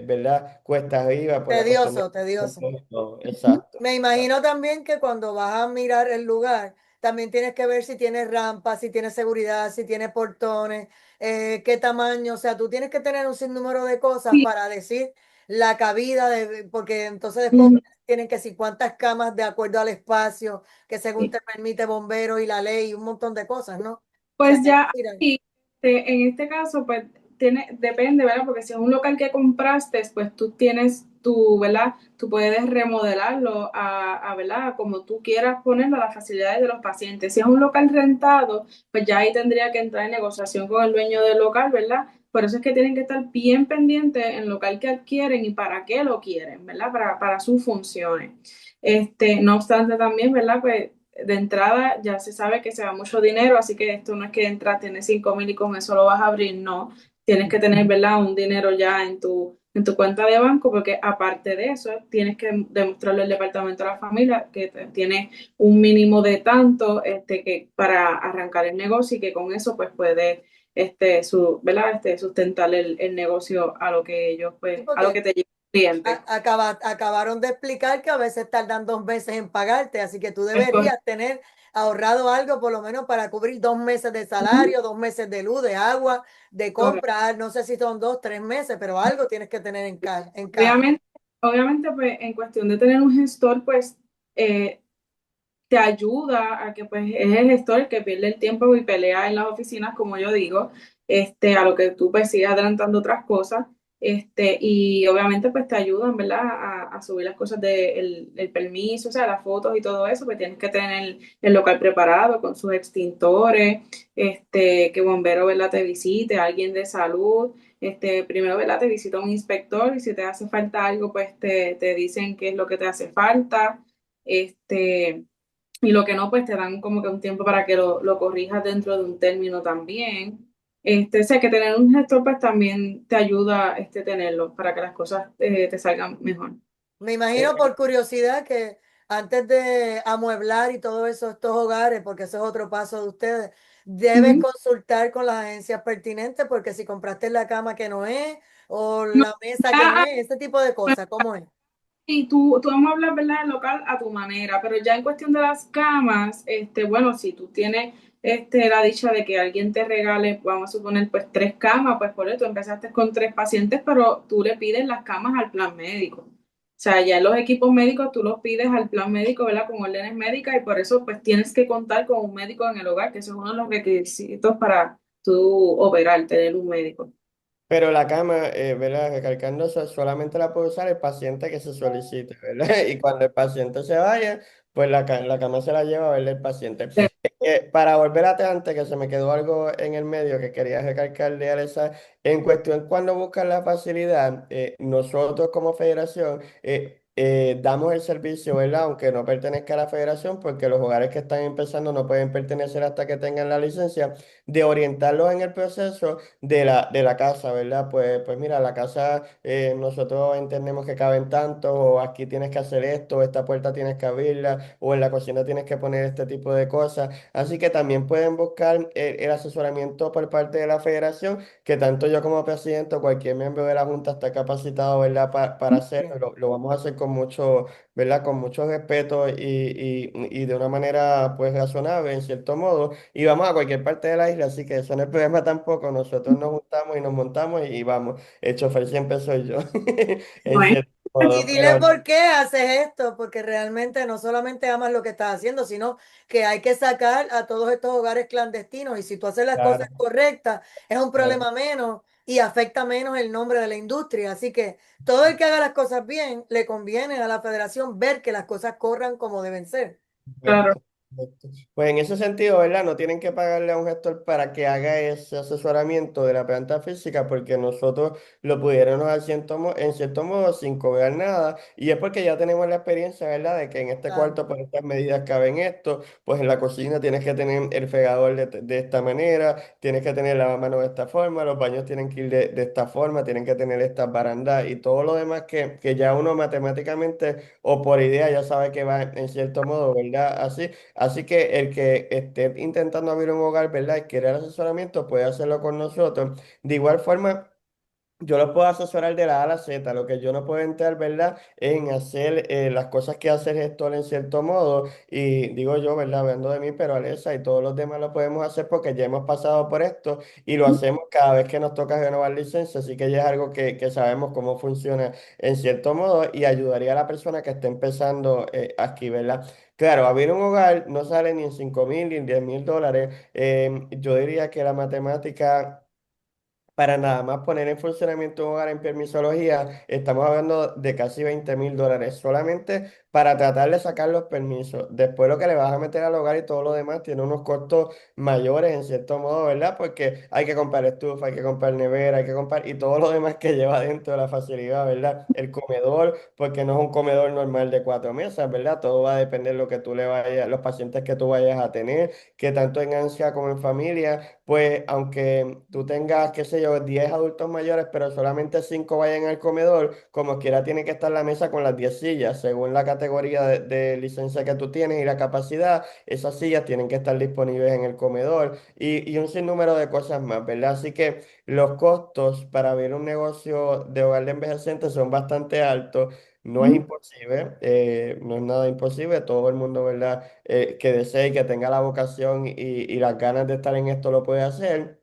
Speaker 2: ¿verdad? Cuesta arriba por la cuestión de...
Speaker 1: Tedioso, tedioso.
Speaker 2: Exacto.
Speaker 1: Me imagino también que cuando vas a mirar el lugar, también tienes que ver si tiene rampas, si tiene seguridad, si tiene portones, qué tamaño. O sea, tú tienes que tener un sinnúmero de cosas
Speaker 3: Sí.
Speaker 1: para decir la cabida, porque entonces después
Speaker 3: Ujú.
Speaker 1: tienen que decir cuántas camas de acuerdo al espacio, que según
Speaker 3: Sí.
Speaker 1: te permite bombero y la ley y un montón de cosas, ¿no? O sea,
Speaker 3: Pues
Speaker 1: que
Speaker 3: ya
Speaker 1: mira,
Speaker 3: sí, en este caso, pues depende, ¿verdad? Porque si es un local que compraste, pues tú tienes tu, ¿verdad? Tú puedes remodelarlo ¿verdad? Como tú quieras ponerlo a las facilidades de los pacientes. Si es un local rentado, pues ya ahí tendría que entrar en negociación con el dueño del local, ¿verdad? Por eso es que tienen que estar bien pendientes en el local que adquieren y para qué lo quieren, ¿verdad? Para sus funciones. No obstante también, ¿verdad? Pues de entrada ya se sabe que se da mucho dinero, así que esto no es que entras, tienes 5,000 y con eso lo vas a abrir, no. Tienes que tener, ¿verdad? Un dinero ya en tu cuenta de banco, porque aparte de eso, tienes que demostrarle al departamento de la familia que tienes un mínimo de tanto que para arrancar el negocio y que con eso pues puede ¿verdad? Sustentar el negocio a lo que ellos,
Speaker 1: Sí,
Speaker 3: pues, a lo que
Speaker 1: porque
Speaker 3: te lleva el cliente.
Speaker 1: acabaron de explicar que a veces tardan 2 meses en pagarte, así que tú
Speaker 3: Es correcto.
Speaker 1: deberías tener ahorrado algo por lo menos para cubrir 2 meses de salario, 2 meses de luz, de agua, de
Speaker 3: Correcto.
Speaker 1: compra. No sé si son 2, 3 meses, pero algo tienes que tener en caja.
Speaker 3: Obviamente, obviamente, pues en cuestión de tener un gestor, pues eh, te ayuda a que pues es el gestor el que pierde el tiempo y pelea en las oficinas, como yo digo, a lo que tú pues sigues adelantando otras cosas, y obviamente pues te ayudan, ¿verdad? A subir las cosas el permiso, o sea, las fotos y todo eso, pues tienes que tener el local preparado con sus extintores, que bombero, ¿verdad? Te visite, alguien de salud, primero, ¿verdad? Te visita un inspector y si te hace falta algo, pues te dicen qué es lo que te hace falta, y lo que no, pues te dan como que un tiempo para que lo corrijas dentro de un término también. O sea, que tener un gestor pues también te ayuda tenerlo para que las cosas te salgan mejor.
Speaker 1: Me imagino
Speaker 2: Eh,
Speaker 1: por curiosidad que antes de amueblar y todo eso, estos hogares, porque eso es otro paso de ustedes, debes
Speaker 3: Ujú.
Speaker 1: consultar con las agencias pertinentes, porque si compraste la cama que no es, o
Speaker 3: No,
Speaker 1: la mesa que no
Speaker 3: ya,
Speaker 1: es, ese tipo de cosas, ¿cómo es?
Speaker 3: y tú vamos a hablar, ¿verdad?, del local a tu manera, pero ya en cuestión de las camas, bueno, si tú tienes la dicha de que alguien te regale, vamos a suponer, pues 3 camas, pues por eso tú empezaste con 3 pacientes, pero tú le pides las camas al plan médico. O sea, ya los equipos médicos tú los pides al plan médico, ¿verdad?, con órdenes médicas, y por eso pues tienes que contar con un médico en el hogar, que eso es uno de los requisitos para tú operar, tener un médico.
Speaker 2: Pero la cama, ¿verdad? Recalcando eso, solamente la puede usar el paciente que se solicite, ¿verdad? Y cuando el paciente se vaya, pues la cama se la lleva a verle el paciente. Para volver atrás, antes que se me quedó algo en el medio que quería recalcarle a Alexa, en cuestión cuando buscan la facilidad, nosotros como federación damos el servicio, ¿verdad? Aunque no pertenezca a la federación, porque los hogares que están empezando no pueden pertenecer hasta que tengan la licencia, de orientarlos en el proceso de la casa, ¿verdad? Pues mira, la casa nosotros entendemos que caben tanto, o aquí tienes que hacer esto, o esta puerta tienes que abrirla, o en la cocina tienes que poner este tipo de cosas. Así que también pueden buscar el asesoramiento por parte de la federación, que tanto yo como presidente o cualquier miembro de la Junta está capacitado, ¿verdad? Para hacerlo.
Speaker 1: Bien.
Speaker 2: Lo vamos a hacer con mucho, ¿verdad? Con mucho respeto y de una manera pues razonable, en cierto modo. Y vamos a cualquier parte de la isla, así que eso no es problema tampoco. Nosotros nos juntamos y nos montamos y vamos. El chofer siempre soy yo, en
Speaker 3: Bueno,
Speaker 2: cierto
Speaker 1: Y
Speaker 2: modo,
Speaker 1: dile
Speaker 2: pero
Speaker 1: por qué haces esto, porque realmente no solamente amas lo que estás haciendo, sino que hay que sacar a todos estos hogares clandestinos. Y si tú haces las cosas
Speaker 2: claro,
Speaker 1: correctas, es un
Speaker 2: claro.
Speaker 1: problema menos y afecta menos el nombre de la industria. Así que todo el que haga las cosas bien, le conviene a la federación ver que las cosas corran como deben ser.
Speaker 3: claro,
Speaker 2: Correcto, correcto. Pues en ese sentido, ¿verdad? No tienen que pagarle a un gestor para que haga ese asesoramiento de la planta física porque nosotros lo pudiéramos hacer en cierto modo sin cobrar nada. Y es porque ya tenemos la experiencia, ¿verdad? De que en este
Speaker 1: Claro.
Speaker 2: cuarto, por estas medidas caben esto, pues en la cocina tienes que tener el fregador de esta manera, tienes que tener la lavamanos de esta forma, los baños tienen que ir de esta forma, tienen que tener estas barandas y todo lo demás que ya uno matemáticamente o por idea ya sabe que va en cierto modo, ¿verdad? Así que el que esté intentando abrir un hogar, ¿verdad? Y quiere asesoramiento puede hacerlo con nosotros. De igual forma, yo los puedo asesorar de la A a la Z. Lo que yo no puedo entrar, ¿verdad? En hacer las cosas que hace el gestor en cierto modo. Y digo yo, ¿verdad? Hablando de mí, pero Alessa y todos los demás lo podemos hacer porque ya hemos pasado por esto y lo hacemos cada vez que nos toca renovar licencia. Así que ya es algo que sabemos cómo funciona en cierto modo y ayudaría a la persona que esté empezando aquí, ¿verdad? Claro, abrir un hogar no sale ni en 5,000 ni en $10,000. Yo diría que la matemática para nada más poner en funcionamiento un hogar en permisología, estamos hablando de casi $20,000 solamente para tratar de sacar los permisos. Después lo que le vas a meter al hogar y todo lo demás tiene unos costos mayores en cierto modo, ¿verdad? Porque hay que comprar estufa, hay que comprar nevera, hay que comprar y todo lo demás que lleva dentro de la facilidad, ¿verdad? El comedor, porque no es un comedor normal de 4 mesas, ¿verdad? Todo va a depender de lo que tú le vayas, los pacientes que tú vayas a tener, que tanto en ansia como en familia pues aunque tú tengas, qué sé yo, 10 adultos mayores, pero solamente 5 vayan al comedor, como quiera tiene que estar la mesa con las 10 sillas, según la categoría de licencia que tú tienes y la capacidad, esas sillas tienen que estar disponibles en el comedor y un sinnúmero de cosas más, ¿verdad? Así que los costos para abrir un negocio de hogar de envejecientes son bastante altos. No es
Speaker 3: Ujú.
Speaker 2: imposible, no es nada imposible, todo el mundo, ¿verdad? Que desee y que tenga la vocación y las ganas de estar en esto lo puede hacer.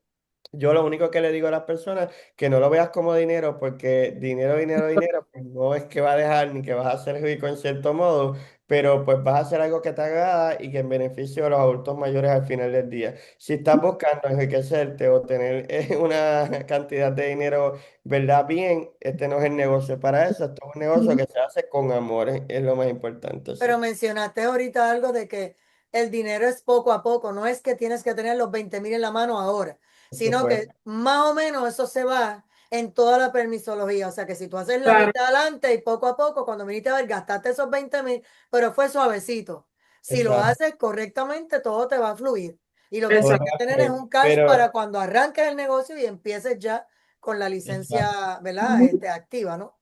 Speaker 2: Yo lo único que le digo a las personas, que no lo veas como dinero, porque dinero, dinero, dinero, pues no es que va a dejar ni que vas a ser rico en cierto modo, pero pues vas a hacer algo que te agrada y que en beneficio de los adultos mayores al final del día. Si estás buscando enriquecerte o tener una cantidad de dinero, ¿verdad? Bien, este no es el negocio para eso, esto es un negocio
Speaker 3: Ujú.
Speaker 2: que se hace con amor, es lo más importante,
Speaker 1: Pero
Speaker 2: sí.
Speaker 1: mencionaste ahorita algo de que el dinero es poco a poco, no es que tienes que tener los 20,000 en la mano ahora,
Speaker 2: Por
Speaker 1: sino
Speaker 2: supuesto.
Speaker 1: que más o menos eso se va en toda la permisología. O sea que si tú haces la
Speaker 3: Claro,
Speaker 1: mitad adelante y poco a poco, cuando viniste a ver, gastaste esos 20,000, pero fue suavecito. Si lo
Speaker 2: Exacto.
Speaker 1: haces correctamente, todo te va a fluir. Y lo que
Speaker 2: Todo
Speaker 1: tienes
Speaker 3: exacto.
Speaker 1: que
Speaker 2: va a
Speaker 1: tener es
Speaker 2: fluir,
Speaker 1: un cash para
Speaker 2: pero...
Speaker 1: cuando arranques el negocio y empieces ya con la
Speaker 2: Exacto.
Speaker 1: licencia, ¿verdad?
Speaker 3: Ujú.
Speaker 1: Activa, ¿no?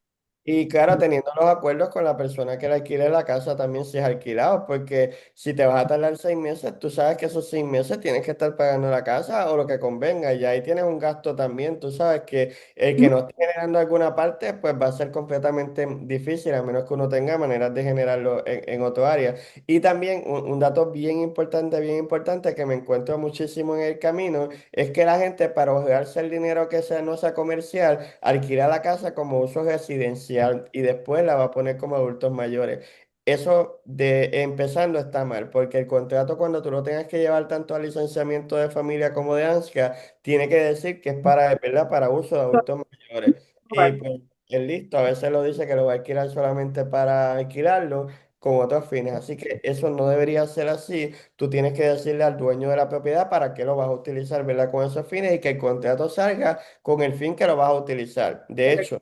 Speaker 2: Y claro, teniendo los acuerdos con la persona que le alquile la casa también si es alquilado, porque si te vas a tardar 6 meses, tú sabes que esos 6 meses tienes que estar pagando la casa o lo que convenga, y ahí tienes un gasto también, tú sabes que el que no esté generando alguna parte, pues va a ser completamente difícil, a menos que uno tenga maneras de generarlo en otro área. Y también un dato bien importante que me encuentro muchísimo en el camino, es que la gente para ahorrarse el dinero que sea, no sea comercial, alquila la casa como uso residencial y después la va a poner como adultos mayores. Eso de empezando está mal, porque el contrato cuando tú lo tengas que llevar tanto al licenciamiento de familia como de ANSCA, tiene que decir que es para, ¿verdad? Para uso de adultos mayores. Y pues el listo, a veces lo dice que lo va a alquilar solamente para alquilarlo con otros fines. Así que eso no debería ser así. Tú tienes que decirle al dueño de la propiedad para qué lo vas a utilizar, ¿verdad? Con esos fines y que el contrato salga con el fin que lo vas a utilizar. De
Speaker 3: Correcto.
Speaker 2: hecho,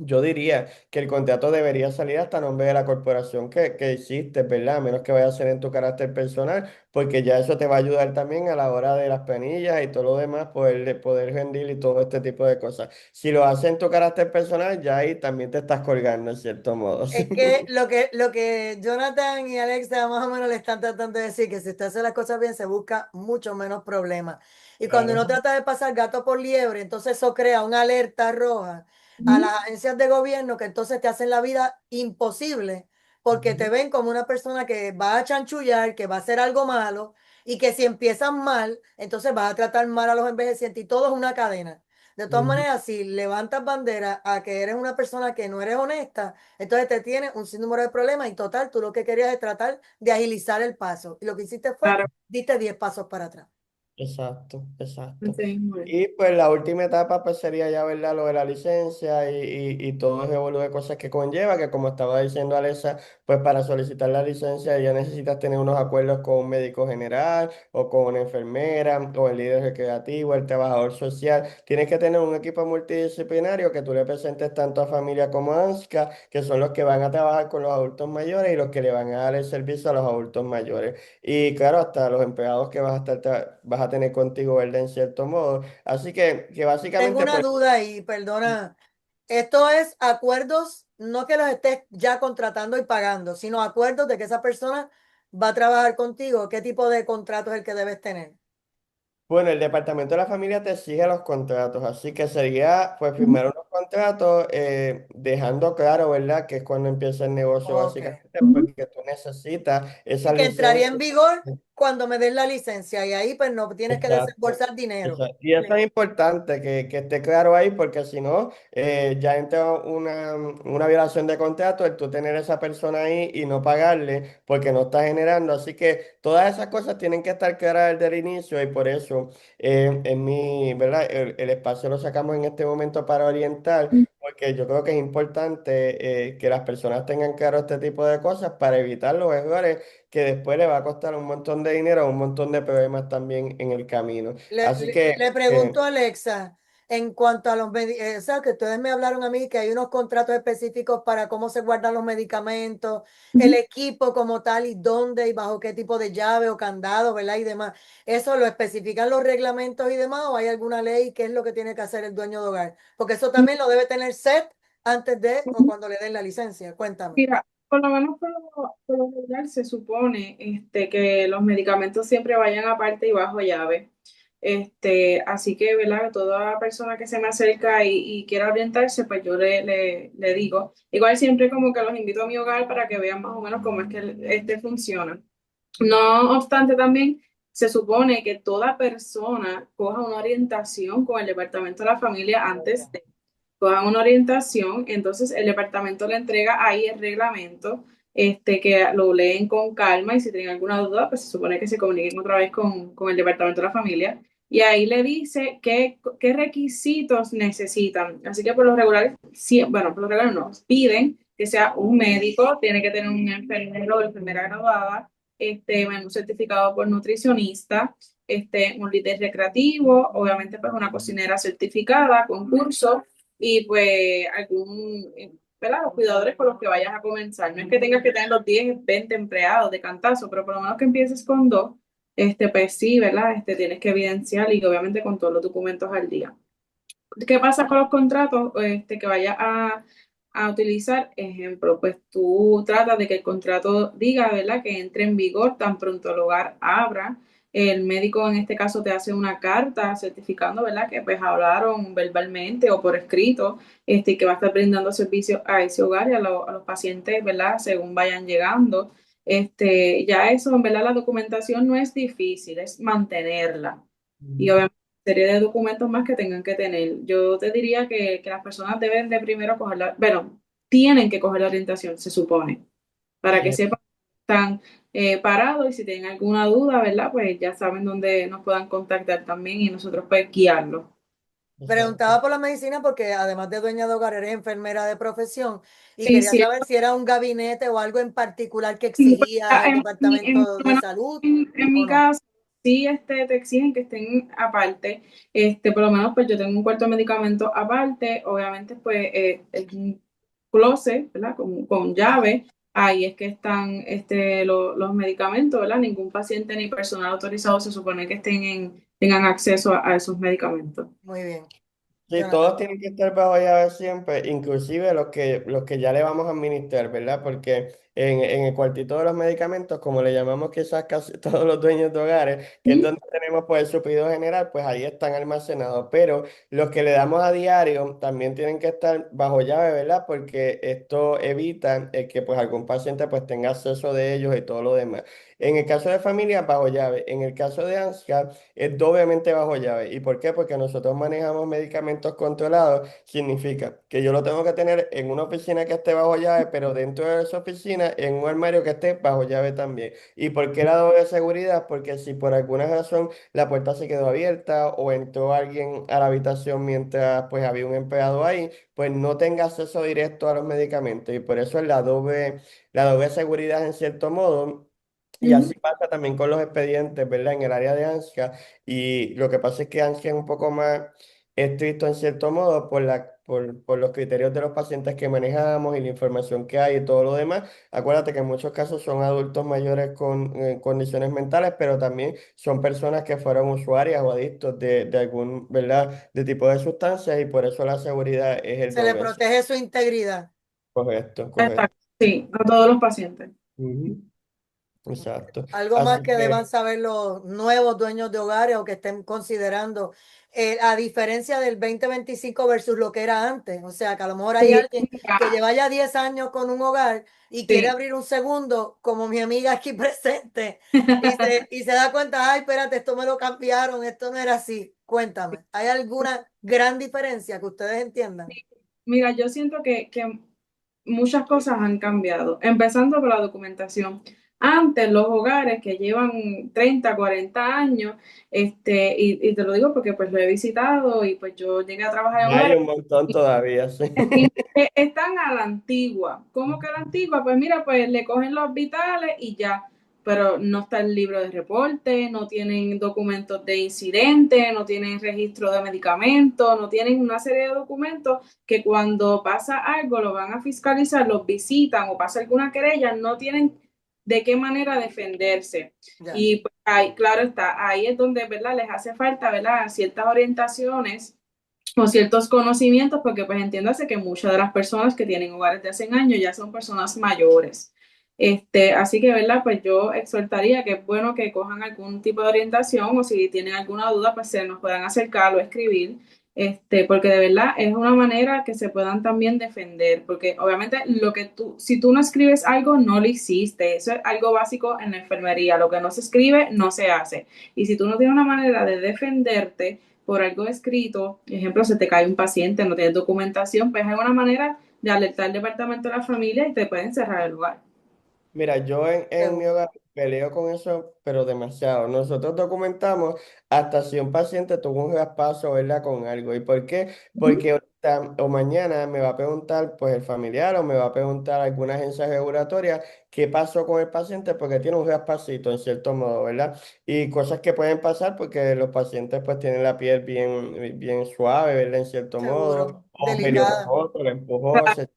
Speaker 2: yo diría que el contrato debería salir hasta a nombre de la corporación que hiciste, ¿verdad? A menos que vaya a ser en tu carácter personal, porque ya eso te va a ayudar también a la hora de las planillas y todo lo demás, poder rendir y todo este tipo de cosas. Si lo haces en tu carácter personal, ya ahí también te estás colgando en cierto modo.
Speaker 1: Es que lo que Jonathan y Alexa más o menos le están tratando de decir, que si usted hace las cosas bien, se busca mucho menos problemas. Y cuando uno
Speaker 2: Claro.
Speaker 1: trata de pasar gato por liebre, entonces eso crea una alerta roja a
Speaker 3: Ujú.
Speaker 1: las agencias de gobierno que entonces te hacen la vida imposible porque te
Speaker 2: Ujú.
Speaker 1: ven como una persona que va a chanchullar, que va a hacer algo malo y que si empiezan mal, entonces vas a tratar mal a los envejecientes y todo es una cadena. De todas
Speaker 2: Ujú.
Speaker 1: maneras, si levantas bandera a que eres una persona que no eres honesta, entonces te tiene un sinnúmero de problemas y total, tú lo que querías es tratar de agilizar el paso. Y lo que hiciste fue,
Speaker 3: Claro,
Speaker 1: diste 10 pasos para atrás.
Speaker 2: Exacto, exacto.
Speaker 3: así mismo es.
Speaker 2: Y pues la última etapa pues sería ya, ¿verdad? Lo de la licencia y todo ese revolú de cosas que conlleva, que como estaba diciendo Alexa, pues para solicitar la licencia ya necesitas tener unos acuerdos con un médico general o con una enfermera o el líder recreativo, el trabajador social. Tienes que tener un equipo multidisciplinario que tú le presentes tanto a familia como a ANSCA, que son los que van a trabajar con los adultos mayores y los que le van a dar el servicio a los adultos mayores. Y claro, hasta los empleados que vas a tener contigo, ¿verdad? En cierto modo. Así que
Speaker 1: Tengo
Speaker 2: básicamente,
Speaker 1: una
Speaker 2: pues,
Speaker 1: duda y perdona, esto es acuerdos, no que los estés ya contratando y pagando, sino acuerdos de que esa persona va a trabajar contigo. ¿Qué tipo de contrato es el que debes tener?
Speaker 2: bueno, el departamento de la familia te exige los contratos, así que sería, pues,
Speaker 3: Ujú.
Speaker 2: firmar unos contratos dejando claro, ¿verdad? Que es cuando empieza el negocio,
Speaker 1: Ok.
Speaker 2: básicamente,
Speaker 3: Ujú.
Speaker 2: porque tú necesitas
Speaker 1: Y
Speaker 2: esa
Speaker 1: que entraría en
Speaker 2: licencia.
Speaker 1: vigor cuando me den la licencia y ahí pues no tienes que
Speaker 2: Exacto.
Speaker 1: desembolsar dinero.
Speaker 2: Exacto. Y eso es importante que esté claro ahí porque si no, ya entra una violación de contrato el tú tener esa persona ahí y no pagarle porque no está generando. Así que todas esas cosas tienen que estar claras desde el inicio y por eso en mi, ¿verdad? El espacio lo sacamos en este momento para orientar porque yo creo que es importante que las personas tengan claro este tipo de cosas para evitar los errores que después le va a costar un montón de dinero, un montón de problemas también en el camino. Así
Speaker 1: Le pregunto a Alexa, en cuanto a los medicamentos, o sea, que ustedes me hablaron a mí que hay unos contratos específicos para cómo se guardan los medicamentos, el
Speaker 3: Ujú.
Speaker 1: equipo como tal y dónde y bajo qué tipo de llave o candado, ¿verdad? Y demás. ¿Eso lo especifican los reglamentos y demás o hay alguna ley que es lo que tiene que hacer el dueño de hogar? Porque eso también lo debe tener set antes de o cuando le den la licencia. Cuéntame.
Speaker 3: Mira, por lo menos por lo regular se supone que los medicamentos siempre vayan aparte y bajo llave. Así que, ¿verdad? Toda persona que se me acerca y quiera orientarse, pues yo le digo. Igual siempre como que los invito a mi hogar para que vean más o menos cómo es que funciona. No obstante, también se supone que toda persona coja una orientación con el departamento de la familia antes de cojan una orientación, entonces el departamento le entrega ahí el reglamento, que lo leen con calma y si tienen alguna duda, pues se supone que se comuniquen otra vez con el departamento de la familia y ahí le dice qué requisitos necesitan. Así que por lo regular, sí, bueno, por lo regular nos piden que sea un médico, tiene que tener un enfermero o enfermera graduada, un certificado por nutricionista, un líder recreativo, obviamente pues una cocinera certificada con curso y pues ¿verdad? Los cuidadores con los que vayas a comenzar. No es que tengas que tener los 10 20 empleados de cantazo, pero por lo menos que empieces con dos, pues sí, ¿verdad? Tienes que evidenciar y obviamente con todos los documentos al día. ¿Qué pasa con los contratos que vayas a utilizar? Ejemplo, pues tú tratas de que el contrato diga, ¿verdad? Que entre en vigor tan pronto el hogar abra. El médico en este caso te hace una carta certificando, ¿verdad? Que pues hablaron verbalmente o por escrito, que va a estar brindando servicio a ese hogar y a los pacientes, ¿verdad? Según vayan llegando. Ya eso, en verdad, la documentación no es difícil, es mantenerla. Y
Speaker 2: Mm.
Speaker 3: obviamente serie de documentos más que tengan que tener. Yo te diría que las personas deben de primero coger bueno, tienen que coger la orientación, se supone, para que
Speaker 2: Sí,
Speaker 3: sepan que están parados y si tienen alguna duda, ¿verdad? Pues ya saben dónde nos puedan contactar también y nosotros pues guiarlos.
Speaker 2: exacto.
Speaker 1: Preguntaba por la medicina porque además de dueña de hogar eres enfermera de profesión y
Speaker 3: Sí,
Speaker 1: quería
Speaker 3: sí.
Speaker 1: saber si era un gabinete o algo en particular que
Speaker 3: Sí, pues,
Speaker 1: exigía el
Speaker 3: por
Speaker 1: departamento
Speaker 3: lo
Speaker 1: de
Speaker 3: menos
Speaker 1: salud
Speaker 3: en
Speaker 1: o
Speaker 3: mi
Speaker 1: no.
Speaker 3: caso, sí te exigen que estén aparte. Por lo menos pues yo tengo un cuarto de medicamentos aparte, obviamente pues es un closet, ¿verdad? Con llave. Ahí es que están los medicamentos, ¿verdad? Ningún paciente ni personal autorizado se supone que tengan acceso a esos medicamentos.
Speaker 1: Muy bien,
Speaker 2: Sí,
Speaker 1: Jonathan.
Speaker 2: todos tienen que estar bajo llave siempre, inclusive los que ya le vamos a administrar, ¿verdad? Porque en el cuartito de los medicamentos, como le llamamos quizás casi todos los dueños de hogares, que es
Speaker 3: Ujú,
Speaker 2: donde tenemos pues el suplido general, pues ahí están almacenados. Pero los que le damos a diario también tienen que estar bajo llave, ¿verdad? Porque esto evita que pues algún paciente pues tenga acceso de ellos y todo lo demás. En el caso de familia, bajo llave. En el caso de ANSCA, es doblemente bajo llave. ¿Y por qué? Porque nosotros manejamos medicamentos controlados. Significa que yo lo tengo que tener en una oficina que esté bajo llave, pero dentro de esa oficina, en un armario que esté bajo llave también. ¿Y por qué la doble seguridad? Porque si por alguna razón la puerta se quedó abierta o entró alguien a la habitación mientras pues había un empleado ahí, pues no tenga acceso directo a los medicamentos. Y por eso es la doble seguridad en cierto modo. Y
Speaker 3: ujú,
Speaker 2: así pasa también con los expedientes, ¿verdad? En el área de ANSCA. Y lo que pasa es que ANSCA es un poco más estricto en cierto modo por los criterios de los pacientes que manejamos y la información que hay y todo lo demás. Acuérdate que en muchos casos son adultos mayores con condiciones mentales, pero también son personas que fueron usuarias o adictos de algún, ¿verdad? De tipo de sustancias y por eso la seguridad es el
Speaker 1: Se le
Speaker 2: doble.
Speaker 1: protege su integridad.
Speaker 2: Correcto, correcto.
Speaker 3: exacto, sí, a todos los pacientes.
Speaker 2: Ujú. Exacto.
Speaker 1: Algo más
Speaker 2: Así
Speaker 1: que deban
Speaker 2: que...
Speaker 1: saber los nuevos dueños de hogares o que estén considerando a diferencia del 2025 versus lo que era antes. O sea, que a lo mejor hay
Speaker 3: Sí,
Speaker 1: alguien que lleva ya 10 años con un hogar y quiere
Speaker 3: sí.
Speaker 1: abrir un segundo, como mi amiga aquí presente, y se da cuenta, ay, espérate, esto me lo cambiaron, esto no era así. Cuéntame, ¿hay alguna gran diferencia que ustedes entiendan?
Speaker 3: Mira, yo siento que muchas cosas han cambiado, empezando por la documentación. Antes, los hogares que llevan 30, 40 años, y te lo digo porque pues lo he visitado y pues yo llegué a trabajar en
Speaker 2: Hay
Speaker 3: hogares.
Speaker 2: un montón todavía, sí.
Speaker 3: Están a la antigua. ¿Cómo que a la antigua? Pues mira, pues le cogen los vitales y ya, pero no está el libro de reporte, no tienen documentos de incidente, no tienen registro de medicamentos, no tienen una serie de documentos que cuando pasa algo lo van a fiscalizar, los visitan o pasa alguna querella, no tienen de qué manera defenderse.
Speaker 1: Ya,
Speaker 3: Y pues, ahí, claro está, ahí es donde, ¿verdad? Les hace falta, ¿verdad? Ciertas orientaciones o ciertos conocimientos, porque pues entiéndase que muchas de las personas que tienen hogares de hace años ya son personas mayores. Así que, ¿verdad? Pues yo exhortaría que es bueno que cojan algún tipo de orientación o si tienen alguna duda, pues se nos puedan acercar o escribir, porque de verdad es una manera que se puedan también defender, porque obviamente si tú no escribes algo, no lo hiciste, eso es algo básico en la enfermería, lo que no se escribe, no se hace. Y si tú no tienes una manera de defenderte, por algo escrito, ejemplo, se te cae un paciente, no tienes documentación, pues hay una manera de alertar al departamento de la familia y te pueden cerrar el lugar.
Speaker 2: Mira, yo en mi
Speaker 1: seguro.
Speaker 2: hogar peleo con eso, pero demasiado. Nosotros documentamos hasta si un paciente tuvo un raspazo, ¿verdad? Con algo. ¿Y por qué?
Speaker 3: Ujú.
Speaker 2: Porque ahorita o mañana me va a preguntar, pues, el familiar o me va a preguntar alguna agencia regulatoria qué pasó con el paciente porque tiene un raspacito, en cierto modo, ¿verdad? Y cosas que pueden pasar porque los pacientes, pues, tienen la piel bien suave, ¿verdad? En cierto modo.
Speaker 1: Seguro,
Speaker 2: O peleó con
Speaker 1: delicada.
Speaker 2: otro, le empujó, se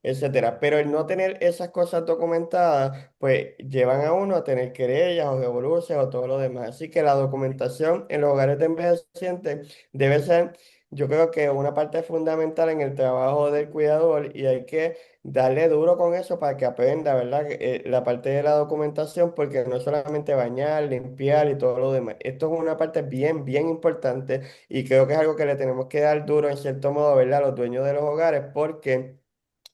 Speaker 2: etcétera. Pero el no tener esas cosas documentadas, pues llevan a uno a tener querellas o revoluciones o todo lo demás. Así que la documentación en los hogares de envejecientes debe ser, yo creo que una parte fundamental en el trabajo del cuidador y hay que darle duro con eso para que aprenda, ¿verdad? La parte de la documentación, porque no es solamente bañar, limpiar y todo lo demás. Esto es una parte bien importante y creo que es algo que le tenemos que dar duro en cierto modo, ¿verdad? A los dueños de los hogares, porque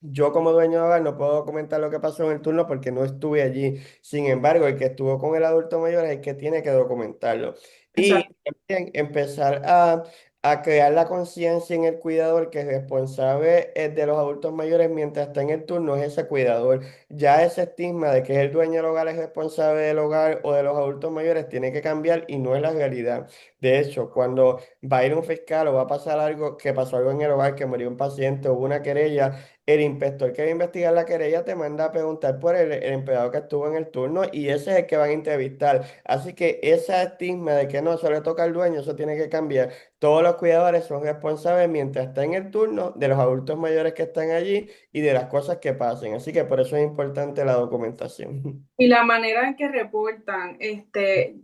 Speaker 2: yo como dueño de hogar no puedo comentar lo que pasó en el turno porque no estuve allí. Sin embargo, el que estuvo con el adulto mayor es el que tiene que documentarlo. Y
Speaker 3: Exacto.
Speaker 2: también empezar a crear la conciencia en el cuidador que es responsable de los adultos mayores mientras está en el turno es ese cuidador. Ya ese estigma de que el dueño del hogar es responsable del hogar o de los adultos mayores tiene que cambiar y no es la realidad. De hecho, cuando va a ir un fiscal o va a pasar algo, que pasó algo en el hogar, que murió un paciente o hubo una querella, el inspector que va a investigar la querella te manda a preguntar por el empleado que estuvo en el turno y ese es el que van a entrevistar. Así que ese estigma de que no, eso le toca al dueño, eso tiene que cambiar. Todos los cuidadores son responsables mientras está en el turno de los adultos mayores que están allí y de las cosas que pasen. Así que por eso es importante la documentación.
Speaker 3: Y la manera en que reportan,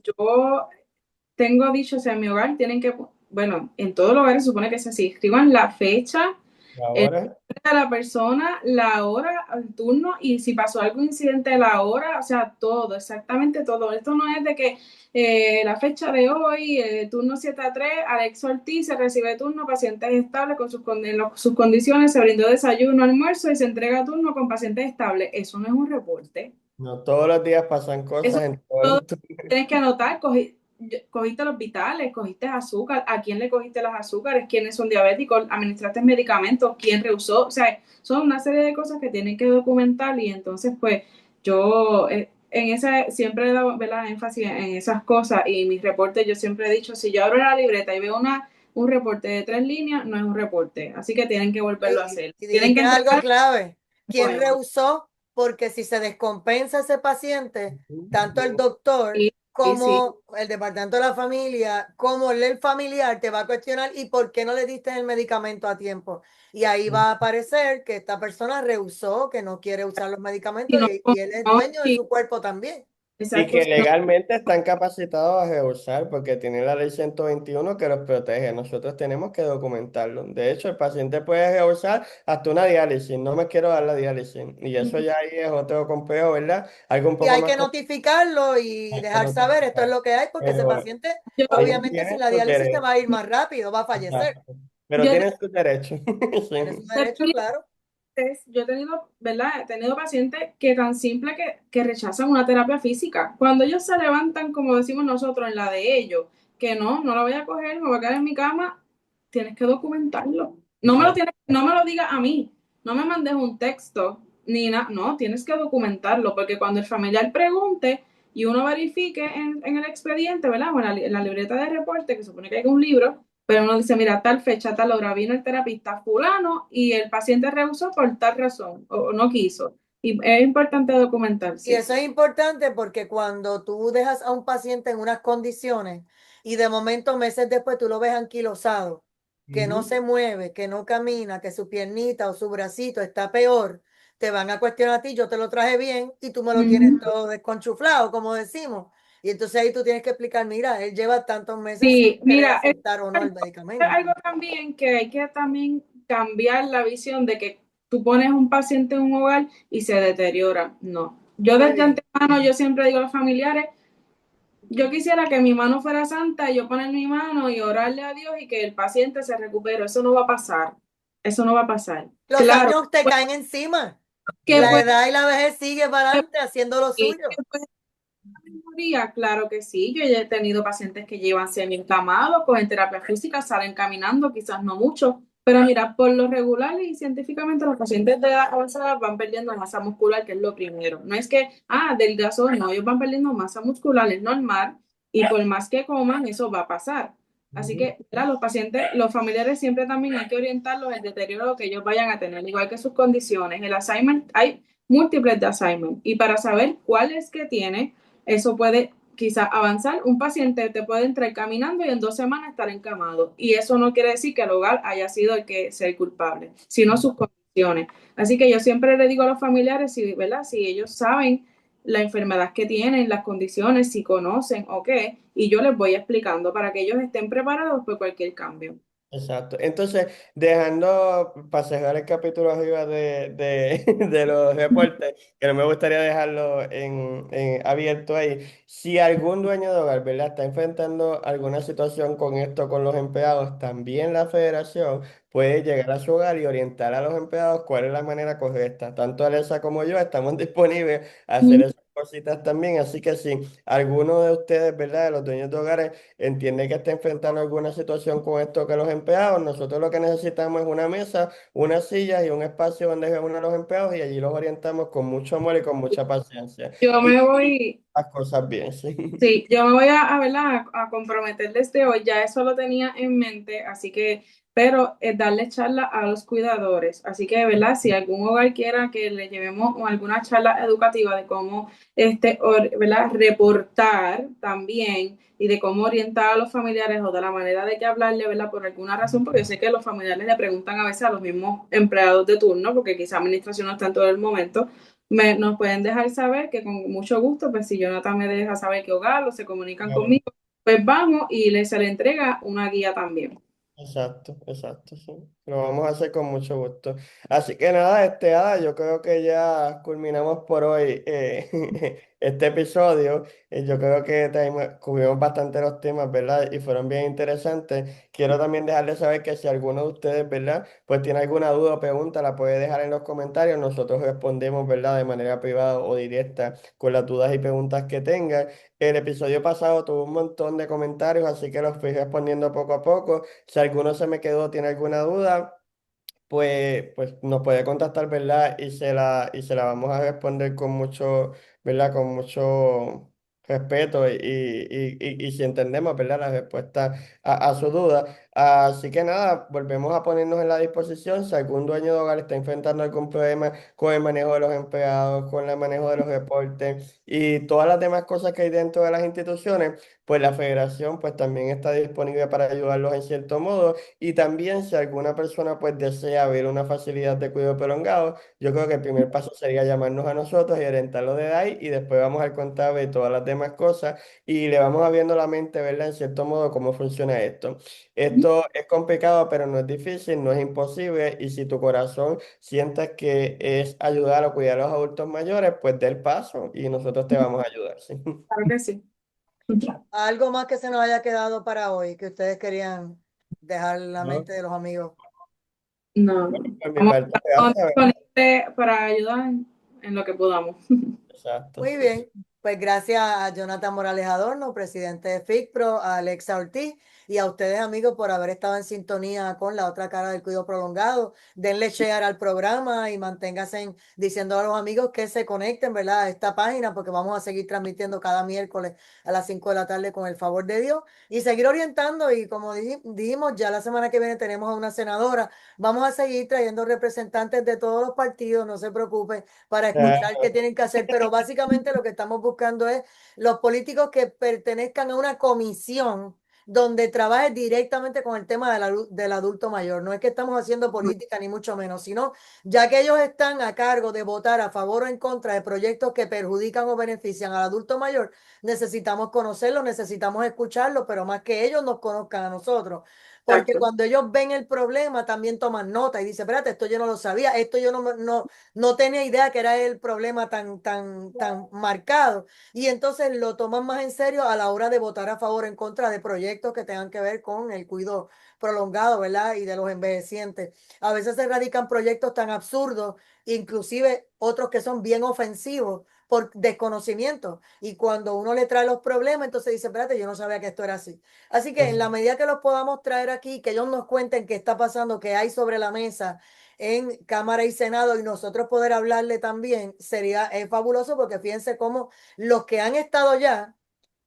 Speaker 3: yo tengo dicho, o sea, en mi hogar tienen que, bueno, en todos los hogares se supone que es así, escriban la fecha, el
Speaker 2: Ahora,
Speaker 3: a la persona, la hora, el turno y si pasó algún incidente, la hora, o sea, todo, exactamente todo. Esto no es de que la fecha de hoy, turno 7 a 3, Alex Ortiz se recibe turno, pacientes estables con sus condiciones, se brindó desayuno, almuerzo y se entrega turno con pacientes estables. Eso no es un reporte.
Speaker 2: no todos los días pasan
Speaker 3: Eso
Speaker 2: cosas en todo
Speaker 3: todo
Speaker 2: el turno.
Speaker 3: tienes que anotar, cogiste los vitales, cogiste azúcar, a quién le cogiste los azúcares, quiénes son diabéticos, administraste medicamentos, quién rehusó, o sea, son una serie de cosas que tienen que documentar y entonces pues yo en ese siempre he dado, ¿verdad?, énfasis en esas cosas y mis reportes yo siempre he dicho, si yo abro la libreta y veo un reporte de 3 líneas, no es un reporte, así que tienen que volverlo a hacer,
Speaker 1: Y
Speaker 3: tienen que
Speaker 1: dijiste algo
Speaker 3: entregar
Speaker 1: clave.
Speaker 3: un
Speaker 1: ¿Quién
Speaker 3: poema.
Speaker 1: rehusó? Porque si se descompensa ese paciente, tanto el doctor
Speaker 3: Y, y sí,
Speaker 1: como el departamento de la familia, como el familiar, te va a cuestionar ¿y por qué no le diste el medicamento a tiempo? Y ahí va a aparecer que esta persona rehusó, que no quiere usar los
Speaker 3: y
Speaker 1: medicamentos
Speaker 3: no,
Speaker 1: y él es
Speaker 3: no,
Speaker 1: dueño de su cuerpo también.
Speaker 2: Y
Speaker 3: Exacto.
Speaker 2: que legalmente están capacitados a rehusar porque tienen la ley 121 que los protege. Nosotros tenemos que documentarlo. De hecho, el paciente puede rehusar hasta una diálisis. No me quiero dar la diálisis. Y eso ya ahí es otro complejo, ¿verdad? Algo un
Speaker 1: Y
Speaker 2: poco
Speaker 1: hay
Speaker 2: más
Speaker 1: que notificarlo y
Speaker 2: complejo que
Speaker 1: dejar saber esto es
Speaker 2: notificar.
Speaker 1: lo que hay, porque ese
Speaker 2: Pero
Speaker 1: paciente,
Speaker 3: Yo,
Speaker 2: ellos
Speaker 1: obviamente, sin
Speaker 2: tienen
Speaker 1: la
Speaker 2: sus
Speaker 1: diálisis se va a
Speaker 2: derechos.
Speaker 1: ir más rápido, va a fallecer.
Speaker 2: Exacto. Pero
Speaker 3: yo
Speaker 2: tienen sus derechos.
Speaker 1: Tiene su
Speaker 2: Sí.
Speaker 1: derecho, claro.
Speaker 3: yo he tenido, ¿verdad? He tenido pacientes que tan simple que rechazan una terapia física. Cuando ellos se levantan, como decimos nosotros, en la de ellos, que no la voy a coger, me voy a quedar en mi cama, tienes que documentarlo.
Speaker 2: Exacto.
Speaker 3: No me lo digas a mí, no me mandes un texto, ni nada, no, tienes que documentarlo, porque cuando el familiar pregunte y uno verifique en el expediente, ¿verdad? O en la libreta de reporte, que supone que hay un libro, pero uno dice, mira, tal fecha, tal hora, vino el terapista fulano y el paciente rehusó por tal razón o no quiso. Y es importante documentar,
Speaker 1: Y
Speaker 3: sí.
Speaker 1: eso es importante porque cuando tú dejas a un paciente en unas condiciones y de momento meses después tú lo ves anquilosado, que no
Speaker 2: Ujú.
Speaker 1: se mueve, que no camina, que su piernita o su bracito está peor, te van a cuestionar a ti, yo te lo traje bien y tú me lo tienes
Speaker 3: Ujú.
Speaker 1: todo desconchuflado, como decimos. Y entonces ahí tú tienes que explicar, mira, él lleva tantos meses sin
Speaker 3: Sí,
Speaker 1: querer
Speaker 3: mira,
Speaker 1: aceptar o no el
Speaker 3: es
Speaker 1: medicamento.
Speaker 3: algo también que hay que también cambiar la visión de que tú pones un paciente en un hogar y se deteriora. No. Yo
Speaker 1: Muy
Speaker 3: desde
Speaker 1: bien.
Speaker 3: antemano, yo siempre digo a los familiares, yo quisiera que mi mano fuera santa, yo poner mi mano y orarle a Dios y que el paciente se recupere. Eso no va a pasar. Eso no va a pasar.
Speaker 1: Los
Speaker 3: Claro,
Speaker 1: años te caen encima.
Speaker 3: que
Speaker 1: La
Speaker 3: puede,
Speaker 1: edad y la vejez sigue para adelante haciendo lo
Speaker 3: que
Speaker 1: suyo.
Speaker 3: puede haber mejoría, claro que sí. Yo ya he tenido pacientes que llevan semi-encamados, cogen terapia física, salen caminando, quizás no mucho. Pero mira, por lo regular y científicamente los pacientes de edad avanzada van perdiendo masa muscular, que es lo primero. No es que, delgazo, no, ellos van perdiendo masa muscular, es normal, y por más que coman, eso va a pasar. Así
Speaker 2: Ujú.
Speaker 3: que, ¿verdad? Los pacientes, los familiares siempre también hay que orientarlos el deterioro que ellos vayan a tener, igual que sus condiciones. El assignment, hay múltiples de assignment, y para saber cuál es que tiene, eso puede quizás avanzar. Un paciente te puede entrar caminando y en 2 semanas estar encamado. Y eso no quiere decir que el hogar haya sido el que sea el culpable, sino sus condiciones. Así que yo siempre le digo a los familiares, si, ¿verdad? Si ellos saben la enfermedad que tienen, las condiciones, si conocen o qué, y yo les voy explicando para que ellos estén preparados por cualquier cambio.
Speaker 2: Exacto. Entonces, dejando para cerrar el capítulo arriba de los reportes, que no me gustaría dejarlo abierto ahí. Si algún dueño de hogar, ¿verdad?, está enfrentando alguna situación con esto, con los empleados, también la federación puede llegar a su hogar y orientar a los empleados cuál es la manera correcta. Tanto Alexa como yo estamos disponibles a hacer esas cositas también. Así que si alguno de ustedes, ¿verdad?, de los dueños de hogares, entiende que está enfrentando alguna situación con esto que los empleados, nosotros lo que necesitamos es una mesa, unas sillas y un espacio donde reúnan a los empleados y allí los orientamos con mucho amor y con mucha paciencia.
Speaker 3: Yo
Speaker 2: Y
Speaker 3: me voy,
Speaker 2: las cosas bien, sí.
Speaker 3: Sí, yo me voy ¿verdad? A comprometer desde hoy, ya eso lo tenía en mente, así que, pero es darle charla a los cuidadores, así que, ¿verdad? Si algún hogar quiera que le llevemos alguna charla educativa de cómo, ¿verdad? Reportar también y de cómo orientar a los familiares o de la manera de que hablarle, ¿verdad? Por alguna razón, porque yo sé que los familiares le preguntan a veces a los mismos empleados de turno, porque quizá administración no está en todo el momento, nos pueden dejar saber que con mucho gusto, pues si Jonathan me deja saber qué hogar o se comunican
Speaker 2: Claro.
Speaker 3: conmigo, pues vamos y se le entrega una guía también.
Speaker 2: Exacto, exacto, sí. Lo vamos a hacer con mucho gusto. Así que nada, Ada, yo creo que ya culminamos por hoy este episodio. Yo creo que cubrimos bastante los temas, ¿verdad? Y fueron bien interesantes. Quiero también dejarles saber que si alguno de ustedes, ¿verdad? Pues tiene alguna duda o pregunta, la puede dejar en los comentarios. Nosotros respondemos, ¿verdad? De manera privada o directa con las dudas y preguntas que tengan. El episodio pasado tuvo un montón de comentarios, así que los fui respondiendo poco a poco. Si alguno se me quedó, tiene alguna duda, pues nos puede contactar, ¿verdad? Y se la vamos a responder con mucho, ¿verdad? Con mucho respeto y si entendemos, ¿verdad? La respuesta a su duda. Así que nada, volvemos a ponernos en la disposición. Si algún dueño de hogar está enfrentando algún problema con el manejo de los empleados, con el manejo de los deportes y todas las demás cosas que hay dentro de las instituciones, pues la federación pues también está disponible para ayudarlos en cierto modo. Y también si alguna persona pues desea ver una facilidad de cuidado prolongado, yo creo que el primer paso sería llamarnos a nosotros y orientarlo de ahí y después vamos al contable y todas las demás cosas y le vamos abriendo la mente, ¿verdad? En cierto modo cómo funciona esto. Esto es complicado, pero no es difícil, no es imposible. Y si tu corazón sientes que es ayudar o cuidar a los adultos mayores, pues dé el paso y nosotros te vamos a ayudar, ¿sí?
Speaker 3: Claro que sí.
Speaker 1: Algo más que se nos haya quedado para hoy, que ustedes querían dejar en la
Speaker 2: ¿No?
Speaker 1: mente de los amigos.
Speaker 3: No,
Speaker 2: Por mi
Speaker 3: vamos
Speaker 2: parte,
Speaker 3: a estar
Speaker 2: gracias.
Speaker 3: disponibles para ayudar en lo que podamos.
Speaker 2: Exacto,
Speaker 1: Muy
Speaker 2: sí.
Speaker 1: bien, pues gracias a Jonathan Morales Adorno, presidente de FICPRO, a Alexa Ortiz y a ustedes amigos por haber estado en sintonía con la otra cara del cuidado prolongado. Denle share al programa y manténganse diciendo a los amigos que se conecten, ¿verdad? A esta página porque vamos a seguir transmitiendo cada miércoles a las 5 de la tarde con el favor de Dios y seguir orientando y como dijimos, ya la semana que viene tenemos a una senadora. Vamos a seguir trayendo representantes de todos los partidos, no se preocupen para escuchar qué
Speaker 2: Ah,
Speaker 1: tienen que hacer, pero básicamente lo que estamos buscando es los políticos que pertenezcan a una comisión donde trabaje directamente con el tema del adulto mayor. No es que estamos haciendo política ni mucho menos, sino ya que ellos están a cargo de votar a favor o en contra de proyectos que perjudican o benefician al adulto mayor, necesitamos conocerlos, necesitamos escucharlos, pero más que ellos nos conozcan a nosotros. Porque
Speaker 3: Exacto.
Speaker 1: cuando ellos ven el problema, también toman nota y dicen, espérate, esto yo no lo sabía, esto yo no tenía idea que era el problema tan marcado. Y entonces lo toman más en serio a la hora de votar a favor o en contra de proyectos que tengan que ver con el cuidado prolongado, ¿verdad? Y de los envejecientes. A veces se radican proyectos tan absurdos, inclusive otros que son bien ofensivos por desconocimiento. Y cuando uno le trae los problemas, entonces dice, espérate, yo no sabía que esto era así. Así que en la medida que los podamos traer aquí, que ellos nos cuenten qué está pasando, qué hay sobre la mesa en Cámara y Senado y nosotros poder hablarle también, sería fabuloso porque fíjense cómo los que han estado ya,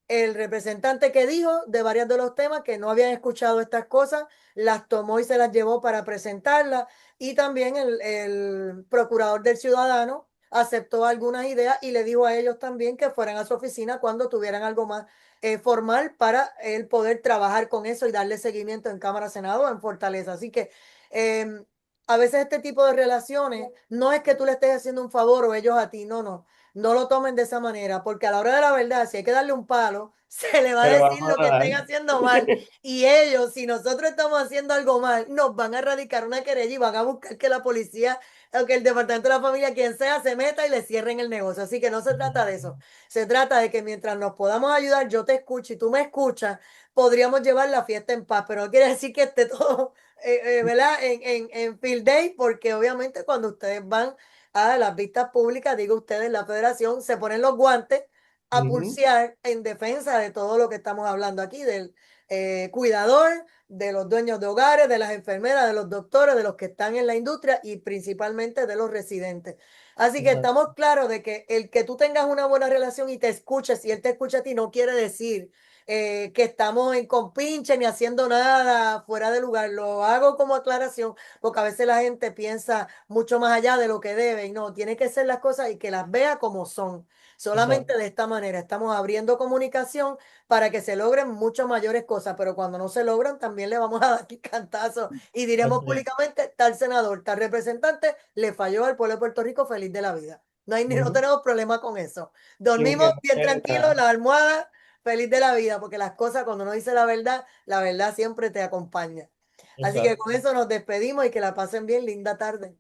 Speaker 1: el representante que dijo de varios de los temas que no habían escuchado estas cosas, las tomó y se las llevó para presentarlas y también el procurador del ciudadano aceptó algunas ideas y le dijo a ellos también que fueran a su oficina cuando tuvieran algo más formal para él poder trabajar con eso y darle seguimiento en Cámara, Senado o en Fortaleza. Así que a veces este tipo de relaciones no es que tú le estés haciendo un favor o ellos a ti, no lo tomen de esa manera, porque a la hora de la verdad, si hay que darle un palo, se le va a
Speaker 2: te lo
Speaker 1: decir
Speaker 2: vamos
Speaker 1: lo
Speaker 2: a
Speaker 1: que estén
Speaker 2: dar.
Speaker 1: haciendo mal. Y ellos, si nosotros estamos haciendo algo mal, nos van a radicar una querella y van a buscar que la policía o que el departamento de la familia, quien sea, se meta y le cierren el negocio. Así que no se trata de eso. Se trata de que mientras nos podamos ayudar, yo te escucho y tú me escuchas, podríamos llevar la fiesta en paz. Pero no quiere decir que esté todo, ¿verdad? En field day, porque obviamente cuando ustedes van a las vistas públicas, digo ustedes, la federación, se ponen los guantes a
Speaker 2: Ujú,
Speaker 1: pulsear en defensa de todo lo que estamos hablando aquí, del cuidador, de los dueños de hogares, de las enfermeras, de los doctores, de los que están en la industria y principalmente de los residentes. Así que
Speaker 2: exacto.
Speaker 1: estamos claros de que el que tú tengas una buena relación y te escuches, y él te escucha a ti, no quiere decir que estamos en compinche ni haciendo nada fuera de lugar. Lo hago como aclaración porque a veces la gente piensa mucho más allá de lo que debe y no, tiene que ser las cosas y que las vea como son.
Speaker 2: Exacto.
Speaker 1: Solamente de esta manera estamos abriendo comunicación para que se logren muchas mayores cosas, pero cuando no se logran también le vamos a dar cantazo y diremos
Speaker 2: Así es.
Speaker 1: públicamente, tal senador, tal representante, le falló al pueblo de Puerto Rico feliz de la vida. No
Speaker 2: Ujú.
Speaker 1: tenemos problema con eso.
Speaker 2: Sin
Speaker 1: Dormimos
Speaker 2: que
Speaker 1: bien
Speaker 2: pase
Speaker 1: tranquilos,
Speaker 2: nada.
Speaker 1: la almohada feliz de la vida, porque las cosas cuando uno dice la verdad siempre te acompaña. Así que con
Speaker 2: Exacto.
Speaker 1: eso nos despedimos y que la pasen bien, linda tarde.